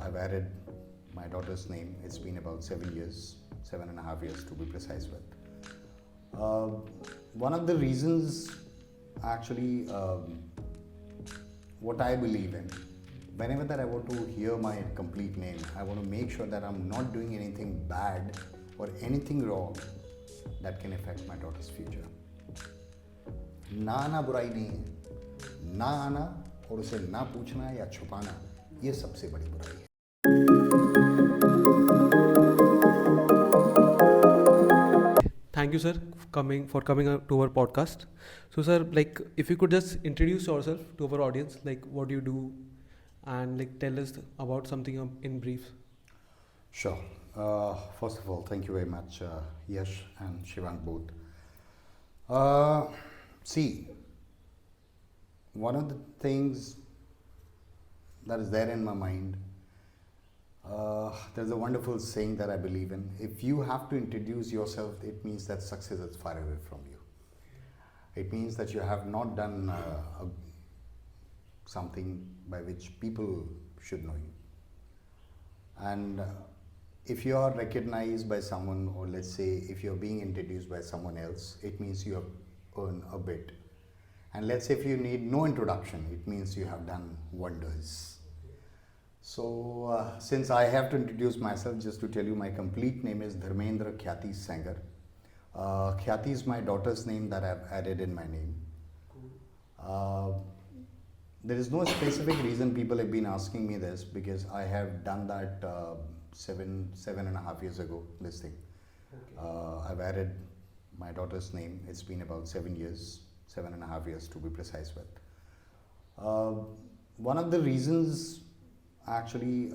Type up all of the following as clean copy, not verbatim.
I've added my daughter's name. It's been about 7 years, 7.5 years to be precise with. One of the reasons, actually, what I believe in, whenever that I want to hear my complete name, I want to make sure that I'm not doing anything bad or anything wrong that can affect my daughter's future. ना आना बुराई नहीं है, ना आना और उसे ना पूछना या छुपाना, ये सबसे बड़ी बुराई है. Thank you, sir, for coming out to our podcast. So, sir, like, if you could just introduce yourself to our audience, like, what do you do, and like, tell us about something in brief. Sure. First of all, thank you very much, Yash and Shivang both. See, one of the things that is there in my mind, there's a wonderful saying that I believe in. If you have to introduce yourself, it means that success is far away from you. It means that you have not done something by which people should know you. And if you are recognized by someone, or let's say if you're being introduced by someone else, it means you have earned a bit. And let's say if you need no introduction, it means you have done wonders. So since I have to introduce myself, just to tell you, my complete name is Dharmendra Khyati Sanger. Khyati is my daughter's name that I've added in my name. There is no specific reason people have been asking me this, because I have done that 7.5 years ago, this thing. I've added my daughter's name. It's been about 7 years, 7.5 years to be precise with. One of the reasons, actually,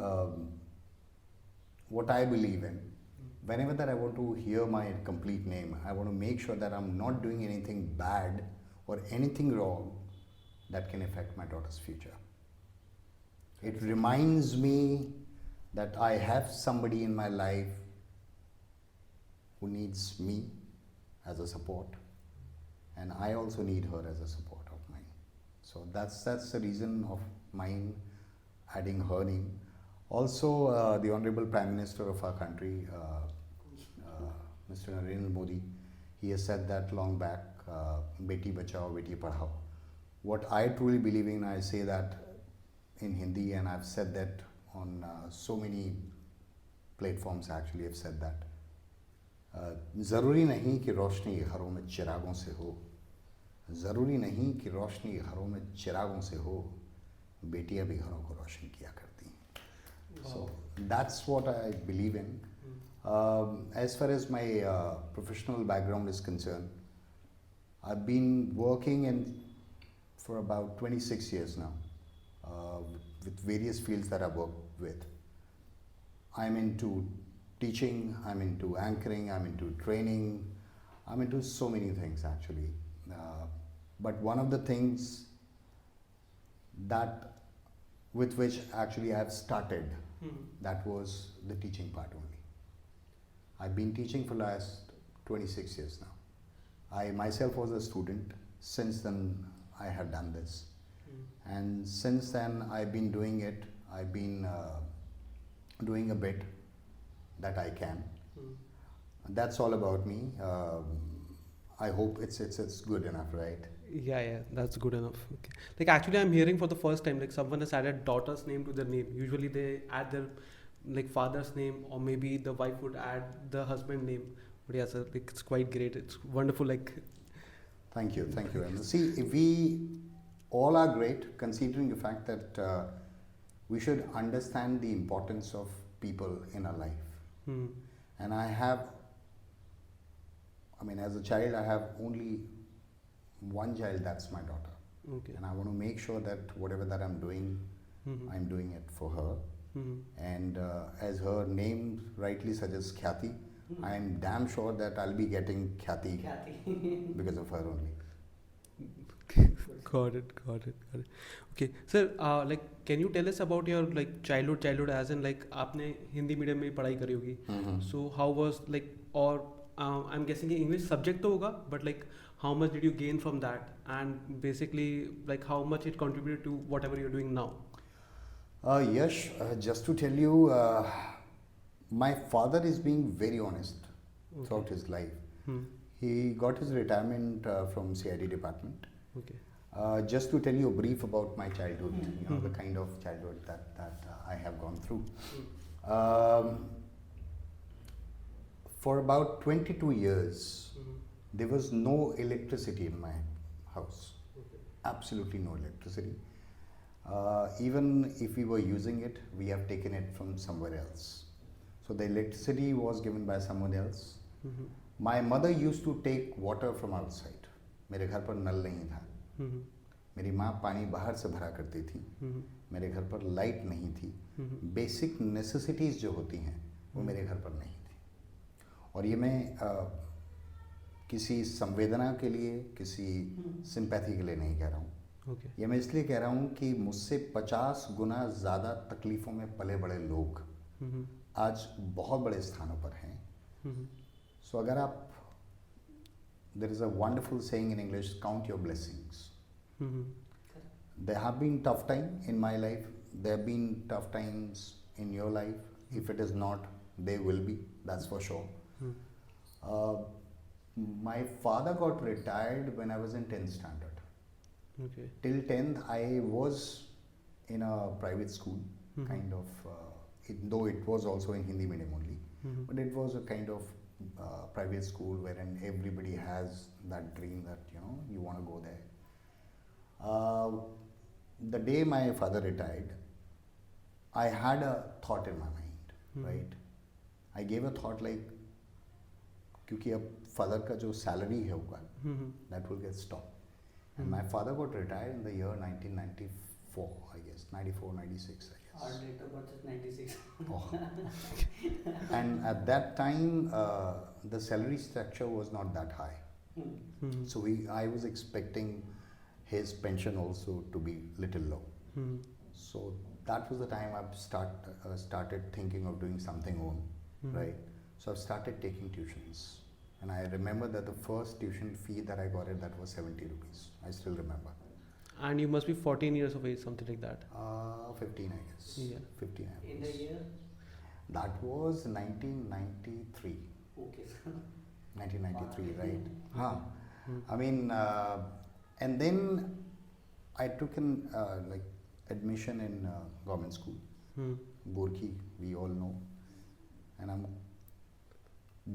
what I believe in, whenever that I want to hear my complete name, I want to make sure that I'm not doing anything bad or anything wrong that can affect my daughter's future. It reminds me that I have somebody in my life who needs me as a support, and I also need her as a support of mine. So that's the reason of mine adding her name. Also, the Honorable Prime Minister of our country, Mr. Narendra Modi, he has said that long back, Beti Bachao, Beti Padhao. What I truly believe in, I say that in Hindi, and I've said that on so many platforms. Actually, I've said that. ज़रूरी नहीं कि रोशनी घरों में चिरागों से हो, ज़रूरी नहीं कि रोशनी घरों में चिरागों से हो, बेटियां भी घरों को रोशन किया करती हैं. So that's what I believe in. As far as my professional background is concerned, I've been working for about 26 years now, with various fields that I work with. I'm into teaching, I'm into anchoring, I'm into training, I'm into so many things actually. But one of the things that with which actually I've started, that was the teaching part only. I've been teaching for the last 26 years now. I myself was a student. Since then I have done this. And since then I've been doing it. I've been doing a bit that I can. That's all about me. I hope it's good enough, right? Yeah, that's good enough. Okay. Like, actually, I'm hearing for the first time, like, someone has added daughter's name to their name. Usually they add their like father's name, or maybe the wife would add the husband name. But yeah, sir, like, it's quite great. It's wonderful. Like, thank you. And see, if we all are great, considering the fact that we should understand the importance of people in our life. And as a child, I have only one child, that's my daughter. okay. And I want to make sure that whatever that I'm doing, I'm doing it for her. And as her name rightly suggests, Khyati, I'm damn sure that I'll be getting Khyati because of her only. Got it. Okay, sir, like, can you tell us about your like childhood as in like आपने Hindi medium में पढ़ाई करी होगी. So how was like, or I'm guessing कि English subject तो होगा, but like how much did you gain from that, and basically like how much it contributed to whatever you're doing now? Yash, just to tell you, my father is being very honest throughout his life. Hmm. He got his retirement from CID department. Okay. Just to tell you a brief about my childhood, you know, the kind of childhood that I have gone through. Um, for about 22 years, there was no electricity in my house. Absolutely no electricity. Even if we were using it, we have taken it from somewhere else. So the electricity was given by someone else. My mother used to take water from outside. मेरे घर पर नल नहीं था. मेरी माँ पानी बाहर से भरा करती थी. मेरे घर पर लाइट नहीं थी. बेसिक नेसेसिटीज़ जो होती हैं वो मेरे घर पर नहीं थी. और ये मैं किसी संवेदना के लिए, किसी सिंपैथी के लिए नहीं कह रहा हूँ. Okay. ये मैं इसलिए कह रहा हूँ कि मुझसे 50 गुना ज़्यादा तकलीफ़ों में पले बड़े लोग आज बहुत बड़े स्थानों पर हैं. सो अगर आप, there is a wonderful saying in English, count your blessings. There have been tough times in my life. There have been tough times in your life. If it is not, they will be. That's for sure. My father got retired when I was in 10th standard. Okay. Till 10th, I was in a private school, kind of, though it was also in Hindi medium only, but it was a kind of private school wherein everybody has that dream that, you know, you want to go there. The day my father retired, I had a thought in my mind, right? I gave a thought like, क्योंकि अब father का जो salary है होगा, that will get stopped. And my father got retired in the year 1994, I guess, 94, 96, I guess. Our date of birth is 96. Oh. And at that time, the salary structure was not that high. So I was expecting his pension also to be little low. So that was the time I started thinking of doing something own, right? So I've started taking tuitions. And I remember that the first tuition fee that I got that was 70 rupees. I still remember. And you must be 14 years of age, something like that. 15, I guess. Yeah. 15, I In guess. the year? That was 1993. Okay. 1993, right? Huh. I mean, and then I took an like admission in government school. Gorki, we all know. And I'm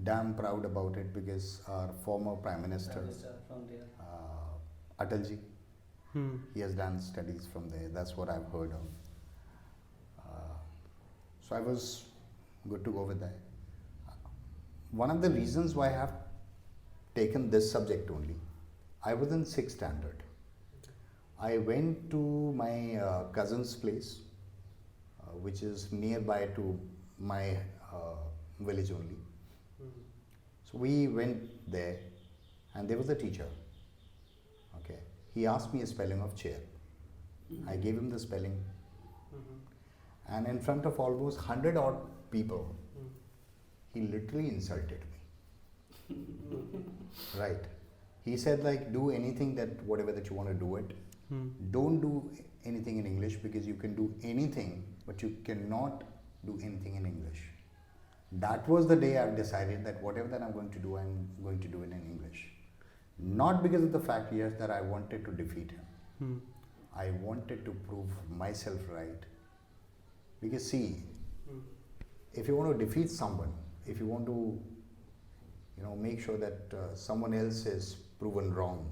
damn proud about it because our former Prime Minister, From there. Atalji, he has done studies from there. That's what I've heard of. So I was good to go with that. One of the reasons why I have taken this subject only, I was in 6th standard. I went to my cousin's place, which is nearby to my village only. So we went there, and there was a teacher. Okay, he asked me a spelling of chair. I gave him the spelling, and in front of almost 100 odd people, he literally insulted me. Right? He said like, do anything that whatever that you want to do it. Don't do anything in English because you can do anything, but you cannot do anything in English. That was the day I've decided that whatever that I'm going to do, I'm going to do it in English. Not because of the fact, yes, that I wanted to defeat him. I wanted to prove myself right. Because see, if you want to defeat someone, if you want to, you know, make sure that someone else is proven wrong.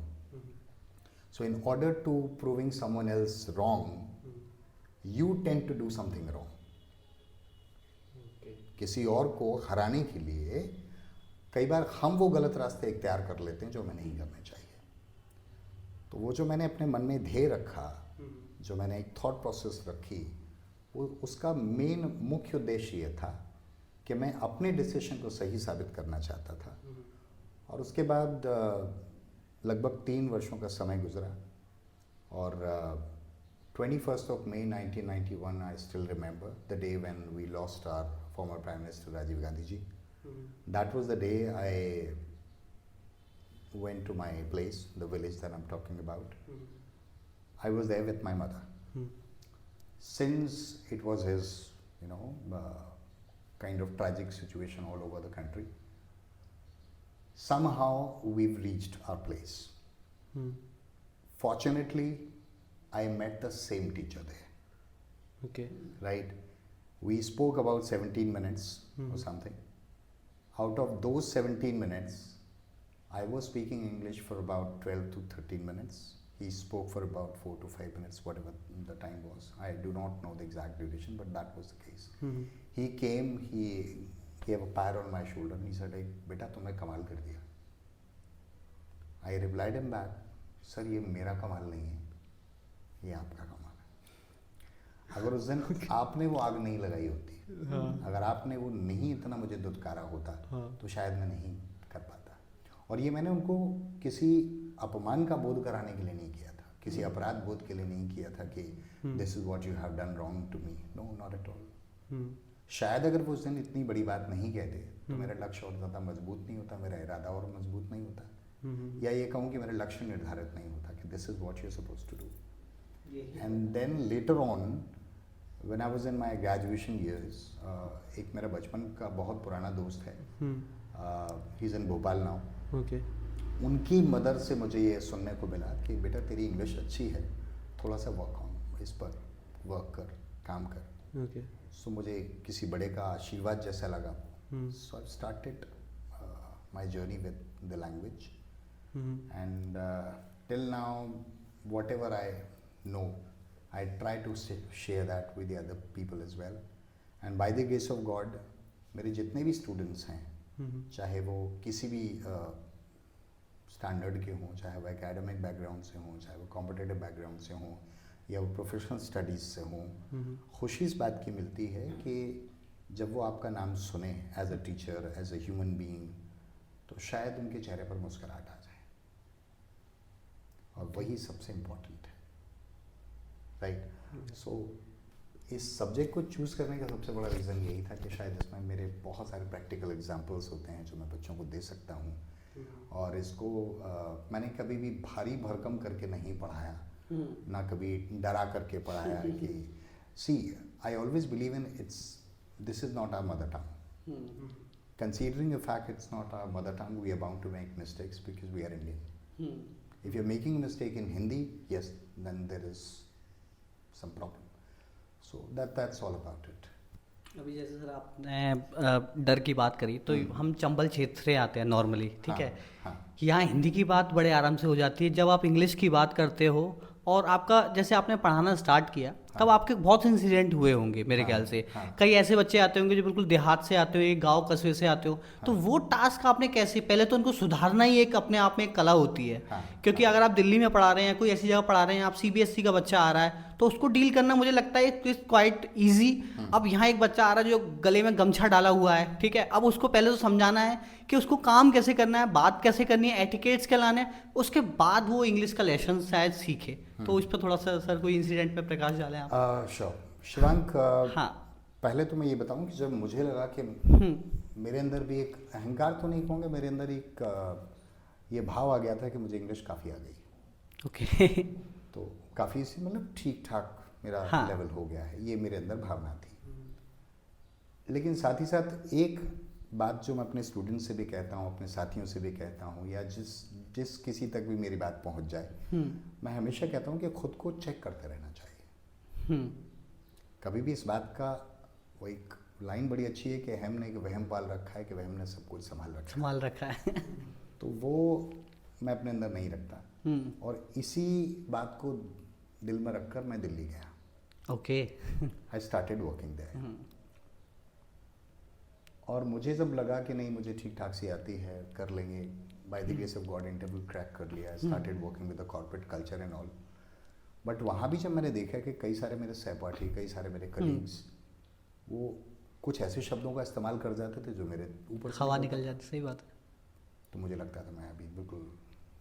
So in order to proving someone else wrong, you tend to do something wrong. किसी और को हराने के लिए कई बार हम वो गलत रास्ते इख्तियार कर लेते हैं जो हमें नहीं करने चाहिए. तो वो जो मैंने अपने मन में ध्येय रखा, जो मैंने एक थॉट प्रोसेस रखी, वो उसका मेन मुख्य उद्देश्य ये था कि मैं अपने डिसीजन को सही साबित करना चाहता था. और उसके बाद लगभग 3 वर्षों का समय गुजरा और 21st of May 1991, I still remember the day when we lost our former Prime Minister Rajiv Gandhi ji. That was the day I went to my place, the village that I'm talking about. I was there with my mother. since it was his, kind of tragic situation all over the country, somehow we've reached our place. Hmm. Fortunately, I met the same teacher there, Okay. right? We spoke about 17 minutes or something. Out of those 17 minutes, I was speaking English for about 12 to 13 minutes. He spoke for about 4 to 5 minutes, whatever the time was. I do not know the exact duration, but that was the case. Hmm. He came, he gave a pat on my shoulder and he said, "Hey, beta, तुमने कमाल कर दिया." I replied him back, "sir, ये मेरा कमाल नहीं है, ये आपका कमाल है." अगर उस दिन आपने वो आग नहीं लगाई होती, अगर आपने वो नहीं इतना मुझे दुत्कारा होता, तो शायद मैं नहीं कर पाता। और ये मैंने उनको किसी अपमान का बोध कराने के लिए नहीं किया था, किसी अपराध बोध के लिए नहीं किया था कि this is what you have done wrong to me. No, not at all. शायद अगर वो उस दिन इतनी बड़ी बात नहीं कहते तो मेरा लक्ष्य और ज़्यादा मजबूत नहीं होता, मेरा इरादा और मजबूत नहीं होता, या ये कहूँ कि मेरा लक्ष्य निर्धारित नहीं होता कि this is what you are supposed to do. And then later on when I was in my graduation years, एक मेरा बचपन का बहुत पुराना दोस्त है, he is in Bhopal now. Okay. उनकी मदर से मुझे ये सुनने को मिला कि बेटा तेरी इंग्लिश अच्छी है, थोड़ा सा वर्क ऑन, इस पर वर्क कर, काम कर। Okay. सो मुझे किसी बड़े का आशीर्वाद जैसा लगा। So I started my journey with the language, and till now whatever I know, I try to share that with the other people as well. And by the grace of God, मेरे जितने भी students हैं, चाहे वो किसी भी standard के हों, चाहे वो एकेडमिक बैकग्राउंड से हों, चाहे वो कॉम्पिटिटिव बैकग्राउंड से हों, या वो प्रोफेशनल स्टडीज़ से हों, खुशी इस बात की मिलती है कि जब वो आपका नाम सुने as a teacher, as a human being, तो शायद उनके चेहरे पर मुस्कुराहट आ जाए, और वही सबसे इम्पोर्टेंट है, राइट? सो इस सब्जेक्ट को चूज़ करने का सबसे बड़ा रीज़न यही था कि शायद इसमें मेरे बहुत सारे प्रैक्टिकल एग्जांपल्स होते हैं जो मैं बच्चों को दे सकता हूँ, और इसको मैंने कभी भी भारी भरकम करके नहीं पढ़ाया, ना कभी डरा करके पढ़ाया कि see I always believe in this is not our mother tongue. Considering the fact it's not our mother tongue, we are bound to make mistakes because we are Indian. If you're making a mistake in Hindi, yes, then there is some problem. So that's all about it. अभी जैसे sir आपने डर की बात करी, तो हम चंबल क्षेत्र से आते हैं नॉर्मली, ठीक है? हाँ, यहाँ हिंदी की बात बड़े आराम से हो जाती है। जब आप इंग्लिश की बात करते हो और आपका जैसे आपने पढ़ाना स्टार्ट किया, तब आपके बहुत से इंसिडेंट हुए होंगे मेरे ख्याल से। कई ऐसे बच्चे आते होंगे जो बिल्कुल देहात से आते हो, एक गांव कस्बे से आते हो, तो वो टास्क आपने कैसे, पहले तो उनको सुधारना ही एक अपने आप में एक कला होती है, क्योंकि अगर आप दिल्ली में पढ़ा रहे हैं, कोई ऐसी जगह पढ़ा रहे हैं, आप सीबीएसई का बच्चा आ रहा है, तो उसको डील करना मुझे लगता है इट्स क्वाइट ईजी। अब यहाँ एक बच्चा आ रहा है जो गले में गमछा डाला हुआ है, ठीक है? अब उसको पहले तो समझाना है कि उसको काम कैसे करना है, बात कैसे करनी है, एटिकेट्स क्या लाने हैं, उसके बाद वो इंग्लिश का लेसन शायद सीखे। तो इस पर थोड़ा सा सर कोई इंसिडेंट पे प्रकाश डालें आप। श्योर शिवांक, हाँ, पहले तो मैं ये बताऊं कि जब मुझे लगा कि मेरे अंदर भी एक अहंकार तो नहीं कहूँगा, मेरे अंदर एक ये भाव आ गया था कि मुझे इंग्लिश काफ़ी आ गई। ओके। तो काफ़ी सी मतलब ठीक ठाक मेरा लेवल हो गया है, ये मेरे अंदर भावना थी। लेकिन साथ ही साथ एक बात जो मैं अपने स्टूडेंट से भी कहता हूँ, अपने साथियों से भी कहता हूँ, या जिस किसी तक भी मेरी बात पहुँच जाए, मैं हमेशा कहता हूँ कि खुद को चेक करते रहना चाहिए। कभी भी इस बात का, वो एक लाइन बड़ी अच्छी है कि हमने एक वहम पाल रखा है कि वहम ने सब कुछ संभाल रखा है। तो वो मैं अपने अंदर नहीं रखता, और इसी बात को दिल में रखकर मैं दिल्ली गया। Okay. I started working there, और मुझे जब लगा कि नहीं मुझे ठीक ठाक सी आती है, कर लेंगे, by the grace of God interview crack कर लिया, started working with the corporate culture and all. But वहाँ भी जब मैंने देखा कि कई सारे मेरे सहपाठी, कई सारे मेरे कलीग्स, वो कुछ ऐसे शब्दों का इस्तेमाल कर जाते थे जो मेरे ऊपर हवा निकल जाती, सही बात है। तो मुझे लगता था मैं अभी बिल्कुल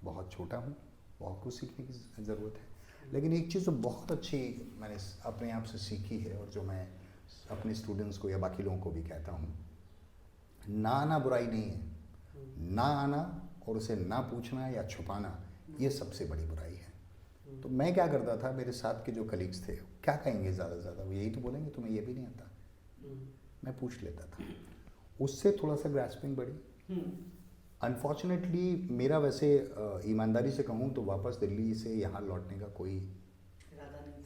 बहुत छोटा हूँ, बहुत कुछ सीखने की ज़रूरत है। लेकिन एक चीज़ जो बहुत अच्छी मैंने अपने आप से सीखी है, और जो मैं अपने स्टूडेंट्स को या बाकी लोगों को भी कहता हूँ, ना आना बुराई नहीं है, ना आना और उसे ना पूछना या छुपाना, ये सबसे बड़ी बुराई है। तो मैं क्या करता था, मेरे साथ के जो कलीग्स थे क्या कहेंगे ज़्यादा से ज़्यादा, वो यही तो बोलेंगे तुम्हें ये भी नहीं आता। मैं पूछ लेता था, उससे थोड़ा सा ग्रास्पिंग बढ़ी। अनफॉर्चुनेटली मेरा वैसे ईमानदारी से कहूँ तो वापस दिल्ली से यहाँ लौटने का कोई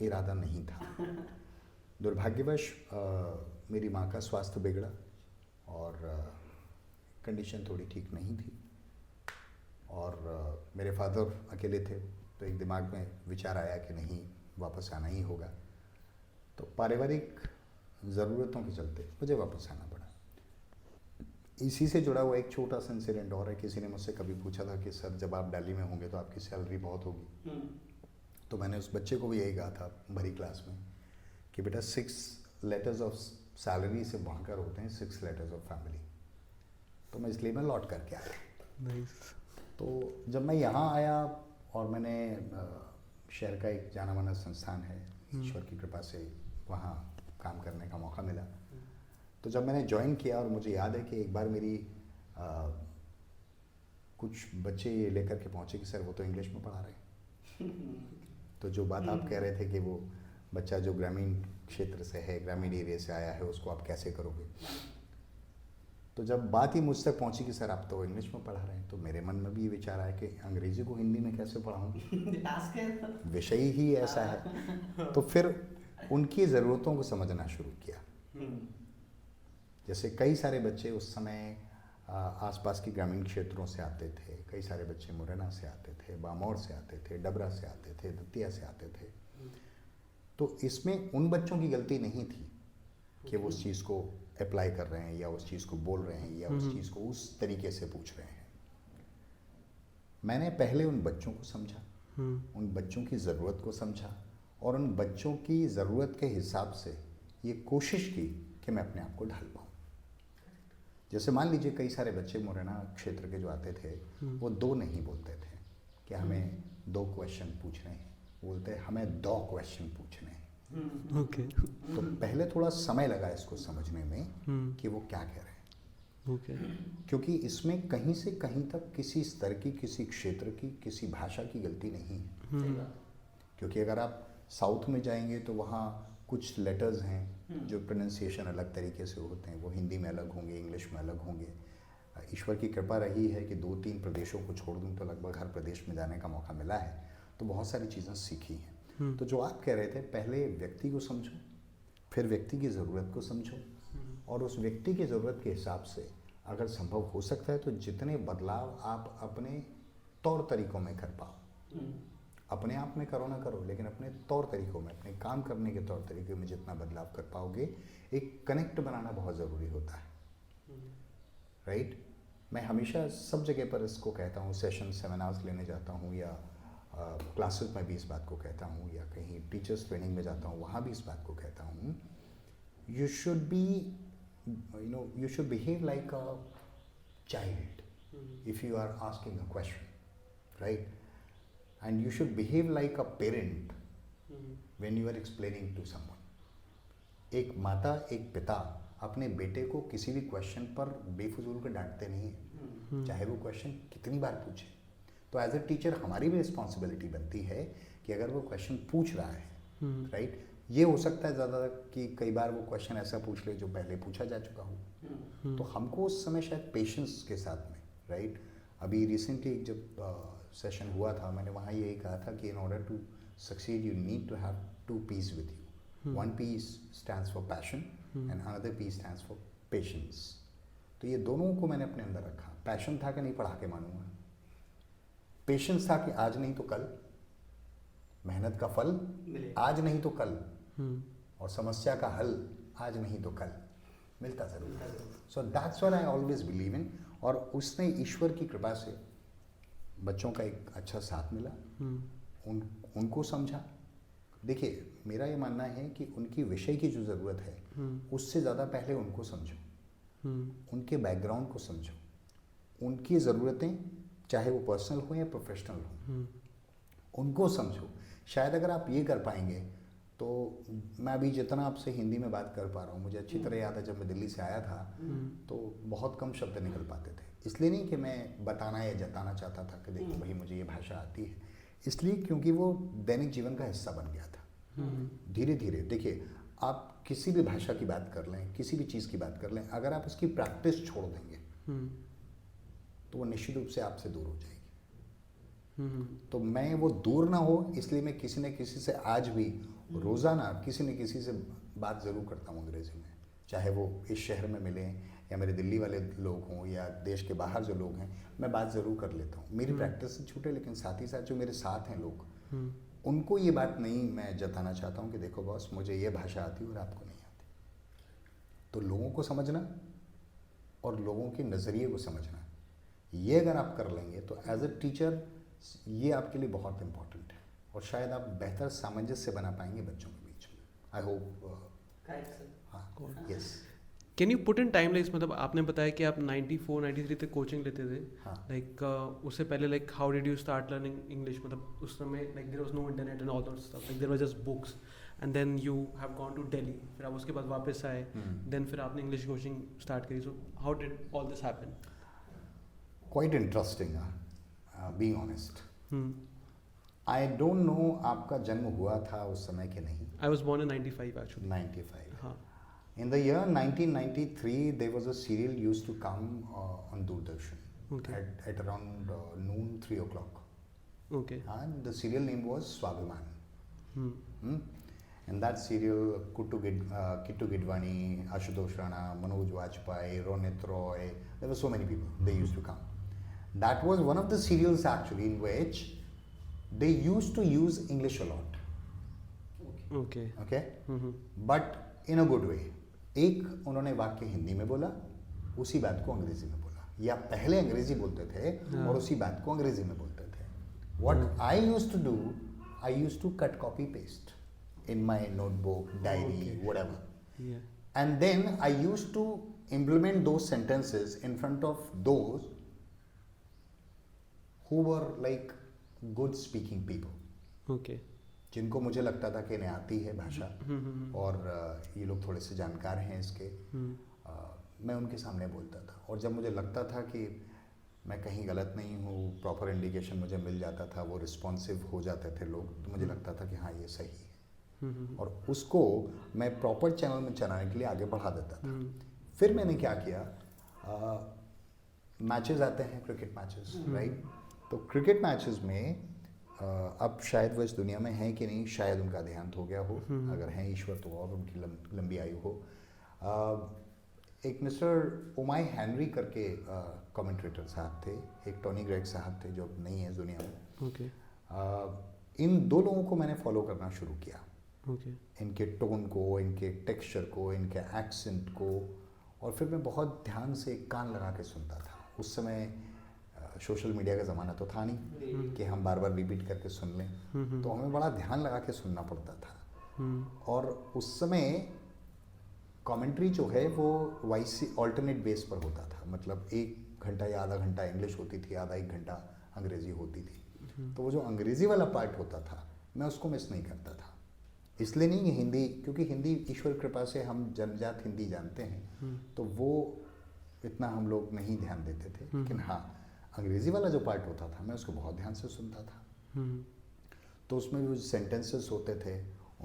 इरादा नहीं था। दुर्भाग्यवश मेरी माँ का स्वास्थ्य बिगड़ा और कंडीशन थोड़ी ठीक नहीं थी, और मेरे फादर अकेले थे, तो एक दिमाग में विचार आया कि नहीं वापस आना ही होगा। तो पारिवारिक ज़रूरतों के चलते मुझे वापस आना पड़ा। इसी से जुड़ा हुआ एक छोटा सा इंसिडेंट और है। किसी ने मुझसे कभी पूछा था कि सर जब आप दिल्ली में होंगे तो आपकी सैलरी बहुत होगी। तो मैंने उस बच्चे को भी यही कहा था भरी क्लास में कि बेटा 6 लेटर्स ऑफ सैलरी से बढ़कर होते हैं 6 लेटर्स ऑफ फैमिली। तो मैं इसलिए मैं लौट करके आया। नाइस। तो जब मैं यहाँ आया और मैंने शहर का एक जाना माना संस्थान है, ईश्वर की कृपा से वहाँ काम करने का मौका मिला। तो जब मैंने ज्वाइन किया, और मुझे याद है कि एक बार मेरी कुछ बच्चे लेकर के पहुँचे कि सर वो तो इंग्लिश में पढ़ा रहे हैं। तो जो बात आप कह रहे थे कि वो बच्चा जो ग्रामीण क्षेत्र से है, ग्रामीण एरिया से आया है, उसको आप कैसे करोगे। तो जब बात ही मुझ तक पहुंची कि सर आप तो इंग्लिश में पढ़ा रहे हैं, तो मेरे मन में भी ये विचार आया कि अंग्रेजी को हिंदी में कैसे पढ़ाऊँ, विषय ही ऐसा है। तो फिर उनकी ज़रूरतों को समझना शुरू किया। जैसे कई सारे बच्चे उस समय आसपास के ग्रामीण क्षेत्रों से आते थे, कई सारे बच्चे मुरैना से आते थे, बामौर से आते थे, डबरा से आते थे, दतिया से आते थे। तो इसमें उन बच्चों की गलती नहीं थी कि वो उस चीज़ को अप्लाई कर रहे हैं या उस चीज़ को बोल रहे हैं या उस चीज़ को उस तरीके से पूछ रहे हैं। मैंने पहले उन बच्चों को समझा, उन बच्चों की ज़रूरत को समझा, और उन बच्चों की ज़रूरत के हिसाब से ये कोशिश की कि मैं अपने आप को ढाल पाऊँ। जैसे मान लीजिए कई सारे बच्चे मुरैना क्षेत्र के जो आते थे, वो 2 नहीं बोलते थे कि हमें 2 क्वेश्चन पूछने हैं, बोलते हमें 2 क्वेश्चन पूछने हैं। ओके। तो पहले थोड़ा समय लगा इसको समझने में कि वो क्या कह रहे हैं। ओके। क्योंकि इसमें कहीं से कहीं तक किसी स्तर की, किसी क्षेत्र की, किसी भाषा की गलती नहीं है। क्योंकि अगर आप साउथ में जाएंगे तो वहाँ कुछ लेटर्स हैं जो प्रोनाउंसिएशन अलग तरीके से होते हैं, वो हिंदी में अलग होंगे, इंग्लिश में अलग होंगे। ईश्वर की कृपा रही है कि 2-3 प्रदेशों को छोड़ दूँ तो लगभग हर प्रदेश में जाने का मौका मिला है, तो बहुत सारी चीज़ें सीखी हैं। तो जो आप कह रहे थे, पहले व्यक्ति को समझो, फिर व्यक्ति की ज़रूरत को समझो, और उस व्यक्ति की ज़रूरत के हिसाब से अगर संभव हो सकता है तो जितने बदलाव आप अपने तौर तरीकों में कर पाओ, अपने आप में करो ना करो, लेकिन अपने तौर तरीकों में, अपने काम करने के तौर तरीकों में जितना बदलाव कर पाओगे, एक कनेक्ट बनाना बहुत ज़रूरी होता है। राइट? मैं हमेशा सब जगह पर इसको कहता हूँ, सेशन सेमिनार्स लेने जाता हूँ या क्लासेस में भी इस बात को कहता हूँ, या कहीं टीचर्स ट्रेनिंग में जाता हूँ, वहाँ भी इस बात को कहता हूँ, you should be, you should behave like a child if you are asking a question, right? And you should behave like a parent when you are explaining to someone. एक माता, एक पिता अपने बेटे को किसी भी क्वेश्चन पर बेफजूल कर डांटते नहीं है, चाहे वो क्वेश्चन कितनी बार पूछे। तो एज ए टीचर हमारी भी रिस्पॉन्सिबिलिटी बनती है कि अगर वो क्वेश्चन पूछ रहा है, राइट, ये हो सकता है ज़्यादा कि कई बार वो क्वेश्चन ऐसा पूछ ले जो पहले पूछा जा चुका हो, तो हमको उस समय शायद पेशेंस के साथ में, राइट। अभी रिसेंटली जब सेशन हुआ था, मैंने वहाँ यही कहा था कि in order to succeed you need to have 2 P's with you. 1 P stands for passion and another P stands for patience. तो ये दोनों को मैंने अपने अंदर रखा। पैशन था कि नहीं पढ़ा के मानूंगा, पेशेंस था कि आज नहीं तो कल, मेहनत का फल आज नहीं तो कल, और समस्या का हल आज नहीं तो कल मिलता जरूर है। So that's what I always believe इन। और उसने ईश्वर की कृपा से बच्चों का एक अच्छा साथ मिला, उनको समझा। देखिए, मेरा ये मानना है कि उनकी विषय की जो ज़रूरत है उससे ज़्यादा पहले उनको समझो, उनके बैकग्राउंड को समझो, उनकी ज़रूरतें चाहे वो पर्सनल हो या प्रोफेशनल हो, उनको समझो। शायद अगर आप ये कर पाएंगे तो मैं अभी जितना आपसे हिंदी में बात कर पा रहा हूँ, मुझे अच्छी तरह याद है जब मैं दिल्ली से आया था तो बहुत कम शब्द निकल पाते थे। इसलिए नहीं कि मैं बताना या जताना चाहता था कि देखो भाई मुझे ये भाषा आती है, इसलिए क्योंकि वो दैनिक जीवन का हिस्सा बन गया था। धीरे धीरे देखिए, आप किसी भी भाषा की बात कर लें, किसी भी चीज़ की बात कर लें, अगर आप उसकी प्रैक्टिस छोड़ देंगे तो वो निश्चित रूप से आपसे दूर हो जाएगी। तो मैं वो दूर ना हो, इसलिए मैं किसी न किसी से आज भी रोज़ाना किसी न किसी से बात ज़रूर करता हूँ अंग्रेज़ी में, चाहे वो इस शहर में मिलें या मेरे दिल्ली वाले लोग हों या देश के बाहर जो लोग हैं, मैं बात ज़रूर कर लेता हूँ। मेरी प्रैक्टिस से छूटे, लेकिन साथ ही साथ जो मेरे साथ हैं लोग, उनको ये बात नहीं मैं जताना चाहता हूँ कि देखो बॉस, मुझे ये भाषा आती है और आपको नहीं आती। तो लोगों को समझना और लोगों के नज़रिए को समझना, ये अगर आप कर लेंगे तो एज अ टीचर ये आपके लिए बहुत इम्पोर्टेंट है, और शायद आप बेहतर सामंजस्य बना पाएंगे बच्चों के बीच में। I hope. हाँ, yes. Can you put in time likes, मतलब आपने बताया कि आप 94 93 तक कोचिंग लेते थे, हाँ। लाइक उससे पहले like how did you start learning English, मतलब उस समय like there was no internet and all that stuff, like there was just books, and then you have gone to Delhi, फिर आप उसके बाद वापस आए, देन फिर आपने इंग्लिश कोचिंग स्टार्ट करी। So how did all this happen? Quite interesting, being honest. I don't know आपका जन्म हुआ था उस समय कि नहीं। I was born in 95 actually. 95। हाँ। In the year 1993, there was a serial used to come on Doordarshan Okay. at around noon, 3 o'clock. Okay. And the serial name was Swabhiman. Hmm. And that serial, Kittu Gidwani, Ashutosh Rana, Manoj Vajpayee, Ronit Roy, there were so many people, they used to come. That was one of the serials actually in which they used to use English a lot. Okay. Okay? But in a good way. एक उन्होंने वाक्य हिंदी में बोला, उसी बात को अंग्रेजी में बोला, या पहले अंग्रेजी बोलते थे और उसी बात को अंग्रेजी में बोलते थे। What I used to do, I used to cut, copy, paste in my notebook, diary, whatever. Yeah. And then I used to implement those sentences in front of those who were like good speaking people. Okay. जिनको मुझे लगता था कि इन्हें आती है भाषा और ये लोग थोड़े से जानकार हैं इसके, मैं उनके सामने बोलता था। और जब मुझे लगता था कि मैं कहीं गलत नहीं हूँ, प्रॉपर इंडिकेशन मुझे मिल जाता था, वो रिस्पॉन्सिव हो जाते थे लोग, तो मुझे लगता था कि हाँ ये सही है, और उसको मैं प्रॉपर चैनल में चलाने के लिए आगे बढ़ा देता था। फिर मैंने क्या किया, मैचेस आते हैं, क्रिकेट मैचेस, राइट? तो क्रिकेट मैचेस में अब शायद वो इस दुनिया में हैं कि नहीं, शायद उनका देहांत हो गया हो, अगर हैं ईश्वर तो और उनकी लंबी आयु हो। एक मिस्टर ओमाई हेनरी करके कमेंट्रेटर साहब थे, एक टोनी ग्रेग साहब थे जो अब नहीं है इस दुनिया में। Okay. इन दो लोगों को मैंने फॉलो करना शुरू किया। Okay. इनके टोन को, इनके टेक्सचर को, इनके एक्सेंट को, और फिर मैं बहुत ध्यान से कान लगा के सुनता था। उस समय सोशल मीडिया का ज़माना तो था नहीं कि हम बार बार रिपीट करके सुन लें, तो हमें बड़ा ध्यान लगा के सुनना पड़ता था। और उस समय कमेंट्री जो है वो वाइस ऑल्टरनेट बेस पर होता था, मतलब 1 घंटा या आधा घंटा इंग्लिश होती थी, आधा 1 घंटा अंग्रेज़ी होती थी। तो वो जो अंग्रेज़ी वाला पार्ट होता था मैं उसको मिस नहीं करता था। इसलिए नहीं कि हिंदी, क्योंकि हिंदी ईश्वर कृपा से हम जन्मजात हिंदी जानते हैं, तो वो इतना हम लोग नहीं ध्यान देते थे। लेकिन हाँ, अंग्रेज़ी वाला जो पार्ट होता था मैं उसको बहुत ध्यान से सुनता था। तो उसमें जो सेंटेंसेस होते थे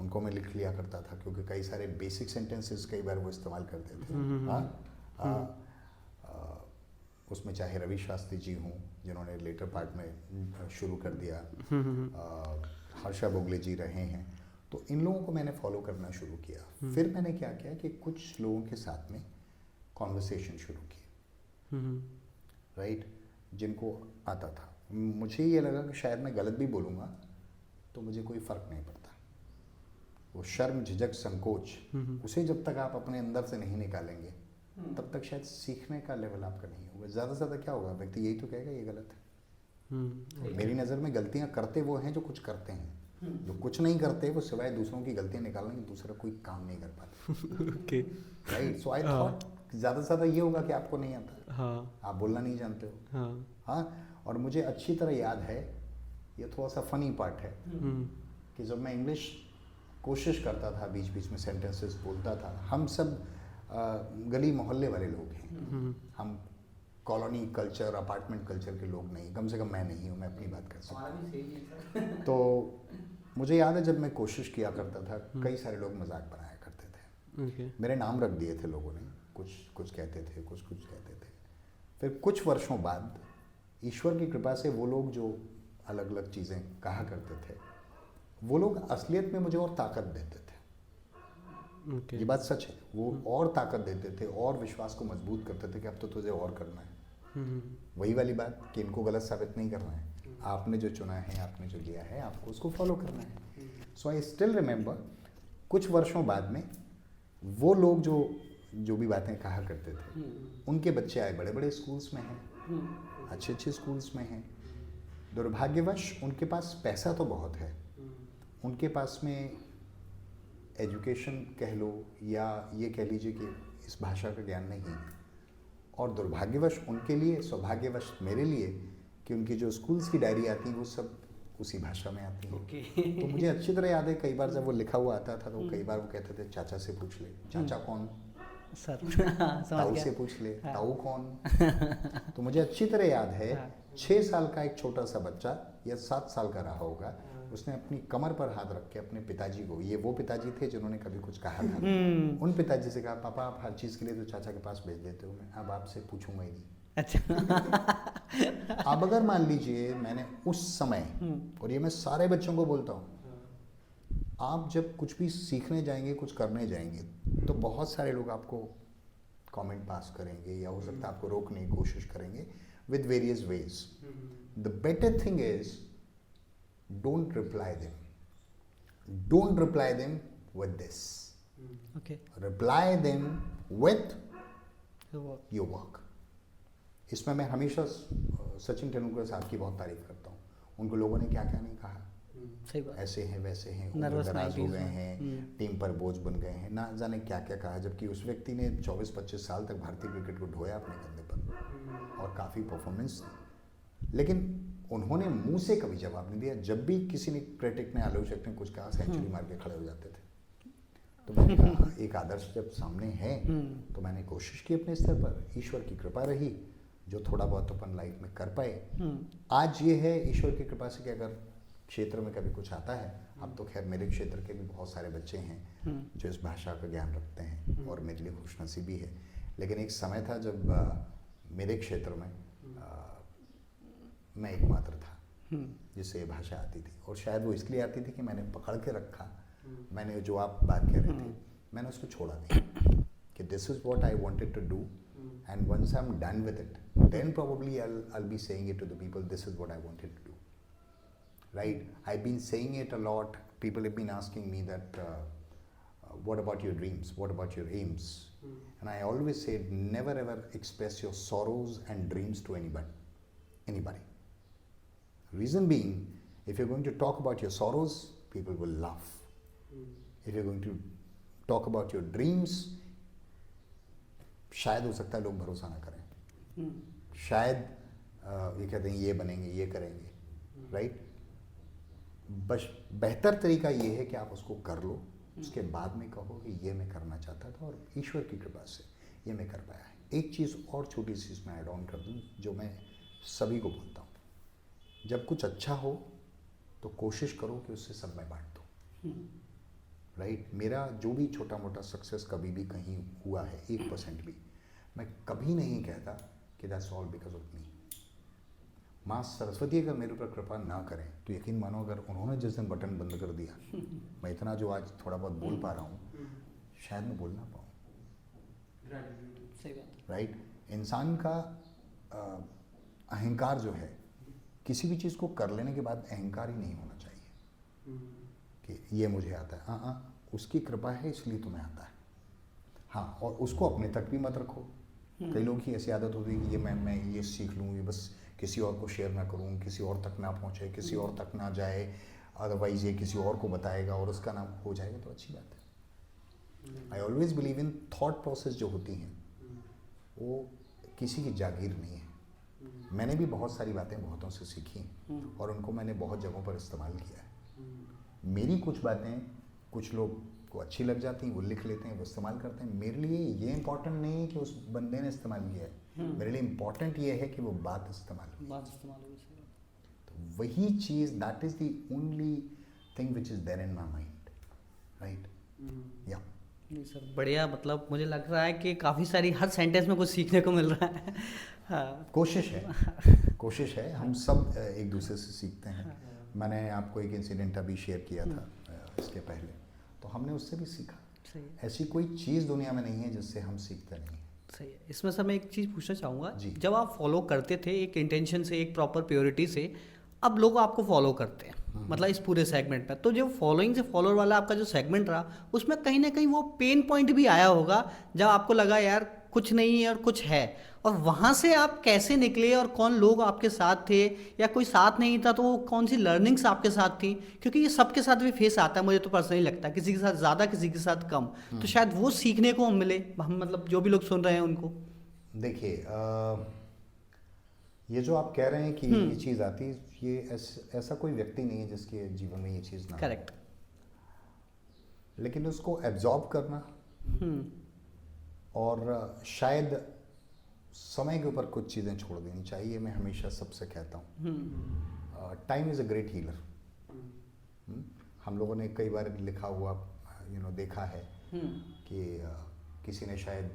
उनको मैं लिख लिया करता था, क्योंकि कई सारे बेसिक सेंटेंसेस कई बार वो इस्तेमाल करते थे। उसमें चाहे रवि शास्त्री जी हों जिन्होंने लेटर पार्ट में शुरू कर दिया, हर्षा बोगले जी रहे हैं, तो इन लोगों को मैंने फॉलो करना शुरू किया। फिर मैंने क्या किया कि कुछ लोगों के साथ में कॉन्वर्सेशन शुरू की, राइट, जिनको आता था। मुझे ये लगा कि शायद मैं गलत भी बोलूँगा तो मुझे कोई फ़र्क नहीं पड़ता। वो शर्म, झिझक, संकोच, उसे जब तक आप अपने अंदर से नहीं निकालेंगे तब तक शायद सीखने का लेवल आपका नहीं होगा। ज़्यादा से ज़्यादा क्या होगा, व्यक्ति यही तो कहेगा ये गलत है। मेरी नज़र में गलतियाँ करते वो हैं जो कुछ करते हैं, जो कुछ नहीं करते वो सिवाय दूसरों की गलतियाँ निकालने की दूसरा कोई काम नहीं कर पाते। Okay. Right, so I thought ज़्यादा से ज़्यादा ये होगा कि आपको नहीं आता, हाँ, आप बोलना नहीं जानते हो। हाँ, हाँ, और मुझे अच्छी तरह याद है, ये थोड़ा सा फनी पार्ट है कि जब मैं इंग्लिश कोशिश करता था, बीच बीच में सेंटेंसेस बोलता था, हम सब गली मोहल्ले वाले लोग हैं, हम कॉलोनी कल्चर अपार्टमेंट कल्चर के लोग नहीं, कम से कम मैं नहीं हूँ, मैं अपनी बात कर सकता हूँ। तो मुझे याद है जब मैं कोशिश किया करता था, कई सारे लोग मजाक बनाया करते थे। Okay. मेरे नाम रख दिए थे लोगों ने, कुछ कहते थे, कुछ कहते थे। फिर कुछ वर्षों बाद ईश्वर की कृपा से वो लोग जो अलग अलग चीज़ें कहा करते थे, वो लोग असलियत में मुझे और ताकत देते थे। Okay. ये बात सच है, वो और ताकत देते थे और विश्वास को मजबूत करते थे कि अब तो तुझे और करना है। वही वाली बात कि इनको गलत साबित नहीं करना है, आपने जो चुना है, आपने जो लिया है, आपको उसको फॉलो करना है। सो आई स्टिल रिमेंबर कुछ वर्षों बाद में वो लोग जो भी बातें कहा करते थे, उनके बच्चे आए बड़े बड़े स्कूल्स में हैं, अच्छे स्कूल्स में हैं। दुर्भाग्यवश उनके पास पैसा तो बहुत है, उनके पास में एजुकेशन कह लो या ये कह लीजिए कि इस भाषा का ज्ञान नहीं है। और दुर्भाग्यवश उनके लिए, सौभाग्यवश मेरे लिए, कि उनकी जो स्कूल्स की डायरी आती है वो सब उसी भाषा में आती है। तो मुझे अच्छी तरह याद है, कई बार जब वो लिखा हुआ आता था तो कई बार वो कहते थे चाचा से पूछ ले। चाचा कौन? सर ताऊ से पूछ ले। ताऊ कौन? तो मुझे अच्छी तरह याद है 6 साल का एक छोटा सा बच्चा या 7 साल का रहा होगा, उसने अपनी कमर पर हाथ रख के अपने पिताजी को, ये वो पिताजी थे जिन्होंने कभी कुछ कहा था, उन पिताजी से कहा, पापा आप हर चीज़ के लिए तो चाचा के पास भेज देते हो, मैं अब आपसे पूछूंगा ही नहीं। अच्छा। अब अगर मान लीजिए मैंने उस समय, और ये मैं सारे बच्चों को बोलता हूँ, आप जब कुछ भी सीखने जाएंगे, कुछ करने जाएंगे, तो बहुत सारे लोग आपको कमेंट पास करेंगे या हो सकता है आपको रोकने की कोशिश करेंगे with various ways. The better thing is don't reply them. Don't reply them with this. Okay. Reply them with तो your work. इसमें मैं हमेशा सचिन तेंदुलकर साहब की बहुत तारीफ करता हूँ। उनको लोगों ने क्या क्या नहीं कहा, सही बात। ऐसे हैं वैसे हैं, Nervous दराज हो 90s गए में। हैं, टीम पर बोझ बन गए हैं, ना जाने क्या क्या कहा, जबकि उस व्यक्ति ने 24-25 साल तक भारतीय क्रिकेट को ढोया अपने कंधे पर और काफ़ी परफॉर्मेंस दी, लेकिन उन्होंने मुंह से कभी जवाब नहीं दिया। जब भी किसी ने, क्रिटिक ने, आलोचक ने कुछ कहा, सेंचुरी मार के खड़े हो जाते थे। तो मैंने कहा एक आदर्श जब सामने है तो मैंने कोशिश की अपने स्तर पर, ईश्वर की कृपा रही जो थोड़ा बहुत अपन लाइफ में कर पाए। आज ये है ईश्वर की कृपा से कि अगर क्षेत्र में कभी कुछ आता है, अब तो खैर मेरे क्षेत्र के भी बहुत सारे बच्चे हैं जो इस भाषा का ज्ञान रखते हैं और मेरे लिए खुशनसीबी है। लेकिन एक समय था जब मेरे क्षेत्र में मैं एकमात्र था जिससे ये भाषा आती थी, और शायद वो इसलिए आती थी कि मैंने पकड़ के रखा, मैंने जो आप बात कह रहे थे मैंने उसको छोड़ा नहीं, कि this is what I wanted to do and once I am done with it then probably I will be saying it to the people, this is what I wanted to do, right? I have been saying it a lot, people have been asking me that what about your dreams, what about your aims, and I always said never ever express your sorrows and dreams to anybody. Reason being, if you're going to talk about your sorrows, people will laugh. If you're going to talk about your dreams, शायद हो सकता है लोग भरोसा ना करें, शायद ये कहते हैं ये बनेंगे, ये करेंगे, राइट? बस बेहतर तरीका ये है कि आप उसको कर लो, उसके बाद में कहो कि ये मैं करना चाहता था और ईश्वर की कृपा से ये मैं कर पाया है। एक चीज़ और छोटी सी इसमें ऐड ऑन कर दूँ जो मैं सभी को बोलता हूँ, जब कुछ अच्छा हो तो कोशिश करो कि उससे सब में बांट दो, राइट? मेरा जो भी छोटा मोटा सक्सेस कभी भी कहीं हुआ है 1% भी, मैं कभी नहीं कहता कि that's all because of me. माँ सरस्वती अगर मेरे ऊपर कृपा ना करें तो यकीन मानो अगर उन्होंने जिस दिन बटन बंद कर दिया, मैं इतना जो आज थोड़ा बहुत बोल पा रहा हूँ शायद मैं बोल ना पाऊँ, सही बात, राइट? इंसान का अहंकार जो है, किसी भी चीज़ को कर लेने के बाद अहंकार ही नहीं होना चाहिए कि ये मुझे आता है। हाँ, उसकी कृपा है इसलिए तुम्हें आता है। हाँ, और उसको अपने तक भी मत रखो। कई लोगों की ऐसी आदत होती है कि ये मैं ये सीख लूँ, ये बस किसी और को शेयर ना करूँ, किसी और तक ना पहुँचे, किसी और तक ना जाए, अदरवाइज ये किसी और को बताएगा और उसका नाम हो जाएगा तो अच्छी बात है। आई always believe in thought process जो होती हैं वो किसी की जागीर नहीं है। मैंने भी बहुत सारी बातें बहुतों से सीखी और उनको मैंने बहुत जगहों पर इस्तेमाल किया है। मेरी कुछ बातें कुछ लोग को अच्छी लग जाती हैं, वो लिख लेते हैं, वो इस्तेमाल करते हैं। मेरे लिए ये इम्पोर्टेंट नहीं है कि उस बंदे ने इस्तेमाल किया है, मेरे लिए इम्पोर्टेंट ये है कि वो बात इस्तेमाल हुई। बात इस्तेमाल होगी, सही बात। तो वही चीज़, that is the only thing which is there in my mind, right? या नहीं सर, बढ़िया। मतलब मुझे लग रहा है कि काफ़ी सारी हर सेंटेंस में कुछ सीखने को मिल रहा है। हाँ, कोशिश है, कोशिश है, हम सब एक दूसरे से सीखते हैं। मैंने आपको एक इंसिडेंट अभी शेयर किया था इसके पहले, तो हमने उससे भी सीखा। सही है, ऐसी कोई चीज़ दुनिया में नहीं है जिससे हम सीखते नहीं हैं। सही है। इसमें सर मैं एक चीज़ पूछना चाहूँगा, जी। जब आप फॉलो करते थे एक इंटेंशन से, एक प्रॉपर प्योरिटी से, अब लोग आपको फॉलो करते हैं, मतलब इस पूरे सेगमेंट में, तो जो फॉलोइंग से फॉलोअर वाला आपका जो सेगमेंट रहा, उसमें कहीं ना कहीं वो पेन पॉइंट भी आया होगा जब आपको लगा यार कुछ नहीं है और कुछ है, और वहाँ से आप कैसे निकले, और कौन लोग आपके साथ थे, या कोई साथ नहीं था तो वो कौन सी लर्निंग्स आपके साथ थी? क्योंकि ये सबके साथ भी फेस आता है, मुझे तो पर्सनली लगता है, किसी के साथ ज़्यादा, किसी के साथ कम, तो शायद वो सीखने को मिले, हम मतलब जो भी लोग सुन रहे हैं उनको। देखिए, ये जो आप कह रहे हैं कि ये चीज़ आती है, ये ऐसा कोई व्यक्ति नहीं है जिसके जीवन में ये चीज़ ना हो। करेक्ट। लेकिन उसको एब्जॉर्ब करना और शायद समय के ऊपर कुछ चीज़ें छोड़ देनी चाहिए। मैं हमेशा सबसे कहता हूँ, time is a great healer. हम लोगों ने कई बार लिखा हुआ देखा है कि किसी ने शायद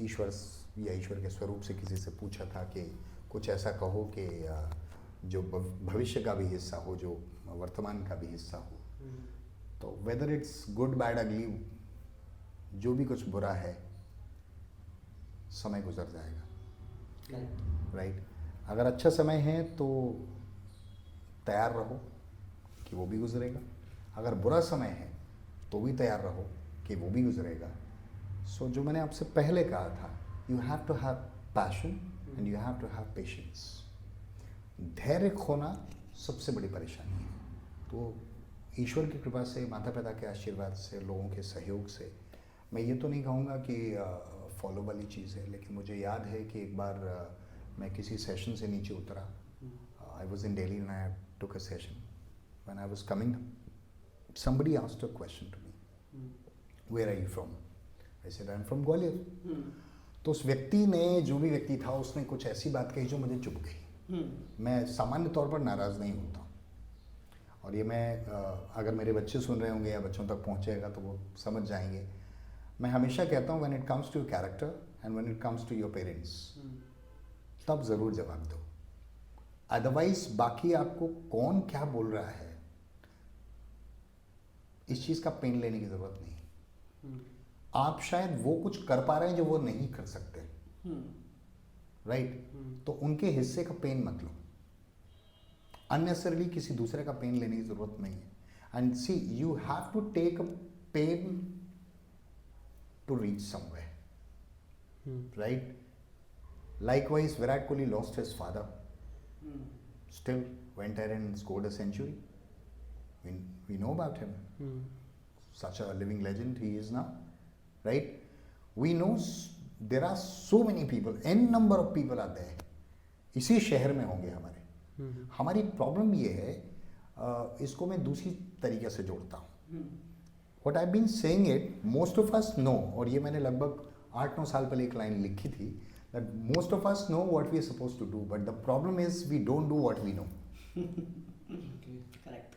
ईश्वर या ईश्वर के स्वरूप से किसी से पूछा था कि कुछ ऐसा कहो कि जो भविष्य का भी हिस्सा हो, जो वर्तमान का भी हिस्सा हो। तो वेदर इट्स गुड बैड अगली, जो भी कुछ बुरा है, समय गुजर जाएगा, राइट? अगर अच्छा समय है तो तैयार रहो कि वो भी गुजरेगा, अगर बुरा समय है तो भी तैयार रहो कि वो भी गुजरेगा। सो जो मैंने आपसे पहले कहा था, you have to have passion and you have to have patience. धैर्य खोना सबसे बड़ी परेशानी है। तो ईश्वर की कृपा से, माता पिता के आशीर्वाद से, लोगों के सहयोग से, मैं ये तो नहीं कहूँगा कि फॉलो वाली चीज़ है, लेकिन मुझे याद है कि एक बार मैं किसी सेशन से नीचे उतरा। I was in Delhi and I took a session. When I was coming, somebody asked a question to me, where are you from? I said I'm from Gwalior. तो उस व्यक्ति ने, जो भी व्यक्ति था, उसने कुछ ऐसी बात कही जो मुझे चुभ गई। मैं सामान्य तौर पर नाराज़ नहीं होता, और ये मैं अगर मेरे बच्चे सुन रहे होंगे या बच्चों तक पहुंचेगा तो वो समझ जाएंगे। मैं हमेशा कहता हूँ, when it comes to your character and when it comes to your parents, तब ज़रूर जवाब दो। अदरवाइज बाकी आपको कौन क्या बोल रहा है, इस चीज़ का पेन लेने की ज़रूरत नहीं। आप शायद वो कुछ कर पा रहे हैं जो वो नहीं कर सकते, राइट? तो उनके हिस्से का पेन मत लो। अननेसेसरली किसी दूसरे का पेन लेने की ज़रूरत नहीं है। And see, you have to take a pain to reach somewhere, right? Likewise, Virat Kohli lost his father, still went ahead and scored a century. We know about him. Such a living legend he is now, right? We know there are so many people, n number of people are there. इसी शहर में होंगे हमारे। हमारी problem ये है, इसको मैं दूसरी तरीके से जोड़ता हूँ। What I've been saying it, most of us know, और ये मैंने लगभग 8-9 साल पहले एक लाइन लिखी थी, that most of us know what we are supposed to do, but the problem is we don't do what we know. Correct.